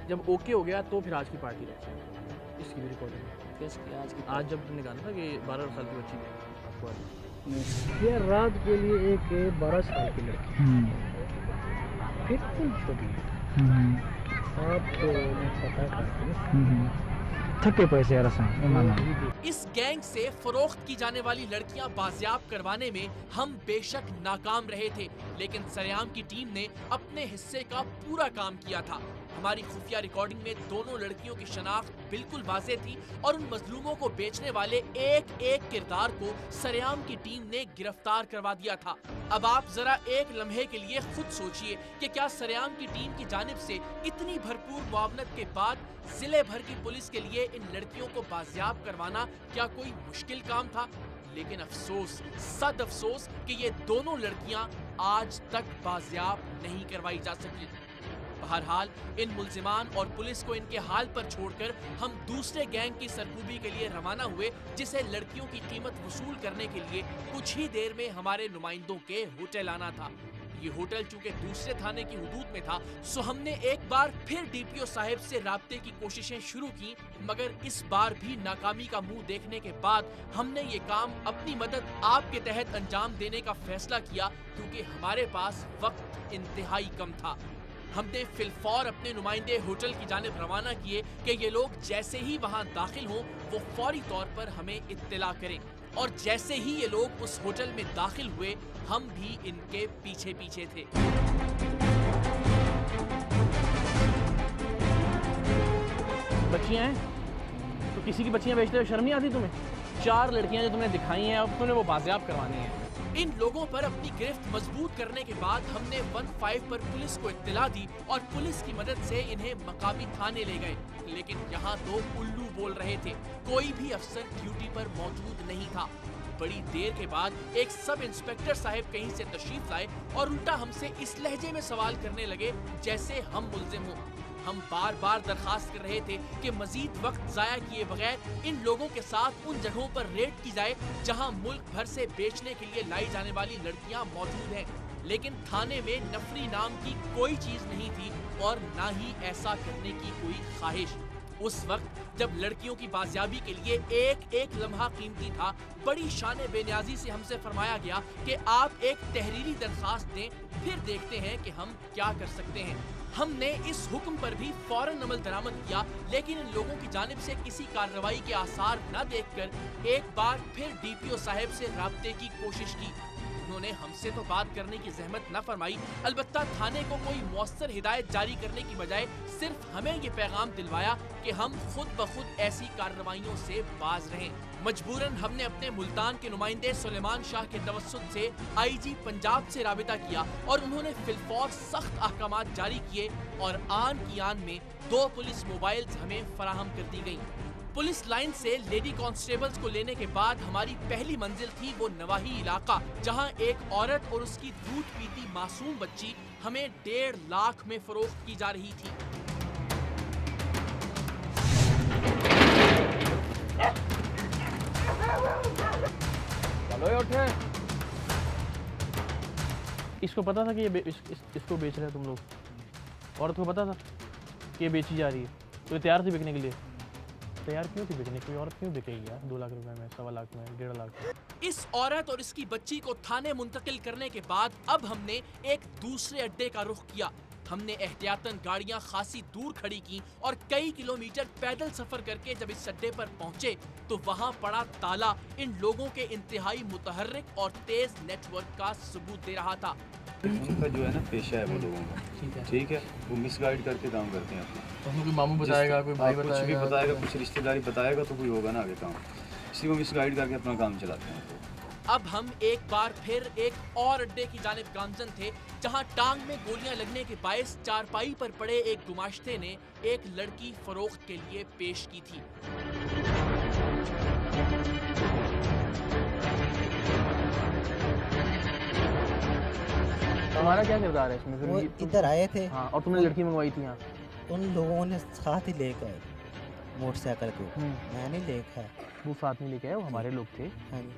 S3: जब ओके हो गया तो फिर आज की पार्टी रखी। इसकी भी रिकॉर्डिंग आज जब तुमने कहा था कि 12 साल की बच्ची
S7: ये रात के लिए एक 12 साल की लड़की बिल्कुल छोटी है। आप तो पता करते थके पैसे
S5: इस गैंग से फरोख्त की जाने वाली लड़कियां बाजियाब करवाने में हम बेशक नाकाम रहे थे, लेकिन सरेआम की टीम ने अपने हिस्से का पूरा काम किया था। हमारी खुफिया रिकॉर्डिंग में दोनों लड़कियों की शनाख्त बिल्कुल वाज़ेह थी और उन मजलूमों को बेचने वाले एक एक किरदार को सरेआम की टीम ने गिरफ्तार करवा दिया था। अब आप जरा एक लम्हे के लिए खुद सोचिए कि क्या सरेआम की टीम की जानिब से इतनी भरपूर मुआवनत के बाद जिले भर की पुलिस के लिए इन लड़कियों को बाजियाब करवाना क्या कोई मुश्किल काम था? लेकिन अफसोस, सद अफसोस कि ये दोनों लड़कियां आज तक बाजियाब नहीं करवाई जा सकी। बहरहाल इन मुल्जिमान और पुलिस को इनके हाल पर छोड़कर हम दूसरे गैंग की सरकूबी के लिए रवाना हुए, जिसे लड़कियों की कीमत वसूल करने के लिए कुछ ही देर में हमारे नुमाइंदों के होटल आना था। ये होटल चूंकि दूसरे थाने की हुदूद में था, सो हमने एक बार फिर डीपीओ साहब से राब्ते की कोशिशें शुरू की, मगर इस बार भी नाकामी का मुंह देखने के बाद हमने ये काम अपनी मदद आपके तहत अंजाम देने का फैसला किया, क्योंकि हमारे पास वक्त इंतहाई कम था। हमने फिलफौर अपने नुमाइंदे होटल की जानिब रवाना किए कि ये लोग जैसे ही वहां दाखिल हों वो फौरी तौर पर हमें इत्तला करें, और जैसे ही ये लोग उस होटल में दाखिल हुए हम भी इनके पीछे पीछे थे।
S3: बच्चियां हैं तो किसी की बच्चियां बेचते हुए शर्म नहीं आती तुम्हें? 4 लड़कियां जो तुमने दिखाई हैं, अब तुमने वो बाजियाब करवानी है।
S5: इन लोगों पर अपनी गिरफ्त मजबूत करने के बाद हमने 15 पर पुलिस को इत्तला दी और पुलिस की मदद से इन्हें मकामी थाने ले गए, लेकिन यहाँ तो उल्लू बोल रहे थे, कोई भी अफसर ड्यूटी पर मौजूद नहीं था। बड़ी देर के बाद एक सब इंस्पेक्टर साहब कहीं से तशरीफ लाए और उल्टा हमसे इस लहजे में सवाल करने लगे जैसे हम मुल्जिम हों। हम बार बार दरखास्त कर रहे थे कि मजीद वक्त जाया किए बगैर इन लोगों के साथ उन जगहों पर रेड की जाए जहां मुल्क भर से बेचने के लिए लाई जाने वाली लड़कियां मौजूद हैं, लेकिन थाने में नफरी नाम की कोई चीज नहीं थी और ना ही ऐसा करने की कोई ख्वाहिश। उस वक्त जब लड़कियों की बाजियाबी के लिए एक एक लम्हा कीमती था, बड़ी शान बेनियाजी से हमसे फरमाया गया कि आप एक तहरीरी दरखास्त दें, फिर देखते हैं कि हम क्या कर सकते हैं। हमने इस हुक्म पर भी फौरन अमल दरामद किया, लेकिन इन लोगों की जानिब से किसी कार्रवाई के आसार न देखकर एक बार फिर डीपीओ साहब से राब्ते की कोशिश की। उन्होंने हमसे तो बात करने की जहमत न फरमाई, अलबत्ता थाने को कोई मौसर हिदायत जारी करने की बजाय सिर्फ हमें ये पैगाम दिलवाया कि हम खुद ब खुद ऐसी कार्रवाइयों से बाज रहें। मजबूरन हमने अपने मुल्तान के नुमाइंदे सुलेमान शाह के तवस्सुत से आईजी पंजाब से राबिता किया और उन्होंने फिलफौर सख्त अहकामात जारी किए और आन की आन में 2 पुलिस मोबाइल्स हमें फराहम कर दी गयी। पुलिस लाइन से लेडी कांस्टेबल्स को लेने के बाद हमारी पहली मंजिल थी वो नवाही इलाका, जहां एक औरत और उसकी दूध पीती मासूम बच्ची हमें 1.5 लाख में फरोख्त की जा रही थी।
S3: चलो उठे। इसको पता था कि ये इसको बेच रहे हैं तुम लोग? औरत को पता था कि ये बेची जा रही है, तो तैयार थी बिकने के लिए? तैयार क्यों थी बिकने? कोई औरत क्यों बिकेगी यार 2 लाख रुपए में, 1.25 लाख में, 1.5 लाख में?
S5: इस औरत और इसकी बच्ची को थाने मुंतकिल करने के बाद अब हमने एक दूसरे अड्डे का रुख किया। हमने एहतियातन गाड़ियां खासी दूर खड़ी की और कई किलोमीटर पैदल सफर करके जब इस अड्डे पर पहुंचे तो वहां पड़ा ताला इन लोगों के इंतहाई मुतहर्रिक और तेज नेटवर्क का सबूत दे रहा था।
S11: उनका जो है ना पेशा है वो लोगों का, ठीक है, वो मिसगाइड करके काम करते हैं अपना।
S3: उसमें कोई मामू बताएगा, कोई भाई
S11: कुछ भी बताएगा, कुछ रिश्तेदारी बताएगा तो कोई होगा ना आगे काम, इसी को मिसगाइड करके अपना काम चलाते हैं।
S5: अब हम एक बार फिर एक और अड्डे की जानिब गामजन थे जहां टांग में गोलियां लगने के बायस चारपाई पर पड़े एक गुमाश्ते ने एक लड़की फरोख्त के लिए पेश की थी।
S3: तुम्हारा क्या किरदार है इसमें?
S12: वो इधर आए थे।
S3: हाँ, और तुमने लड़की मंगवाई थी यहाँ?
S12: उन लोगों ने साथ ही लेकर आए मोटरसाइकिल को, मैं नहीं लेकर।
S3: वो साथ में लेके आए, वो हमारे लोग थे।
S12: हाँ जी,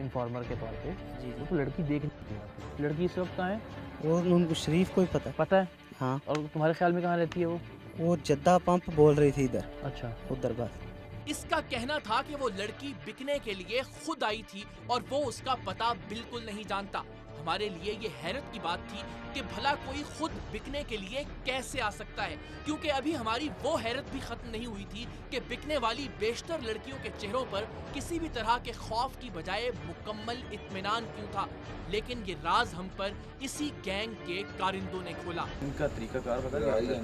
S3: इन्फॉर्मर के तौर पे।
S12: जी
S3: वो तो लड़की देख नहीं थी। लड़की इस वक्त कहाँ है?
S12: वो उनको शरीफ को ही पता
S3: है।
S12: हाँ।
S3: और तुम्हारे ख्याल में कहाँ रहती है वो?
S12: जद्दा पंप बोल रही थी इधर।
S3: अच्छा,
S12: उधर बस।
S5: इसका कहना था कि वो लड़की बिकने के लिए खुद आई थी और वो उसका पता बिल्कुल नहीं जानता। हमारे लिए ये हैरत की बात थी कि भला कोई खुद बिकने के लिए कैसे आ सकता है, क्योंकि अभी हमारी वो हैरत भी खत्म नहीं हुई थी कि बिकने वाली बेशतर लड़कियों के चेहरों पर किसी भी तरह के खौफ की बजाय मुकम्मल इत्मीनान क्यों था। लेकिन ये राज हम पर इसी गैंग के कारिंदों ने खोला।
S11: इनका तरीकाकार बता दिया,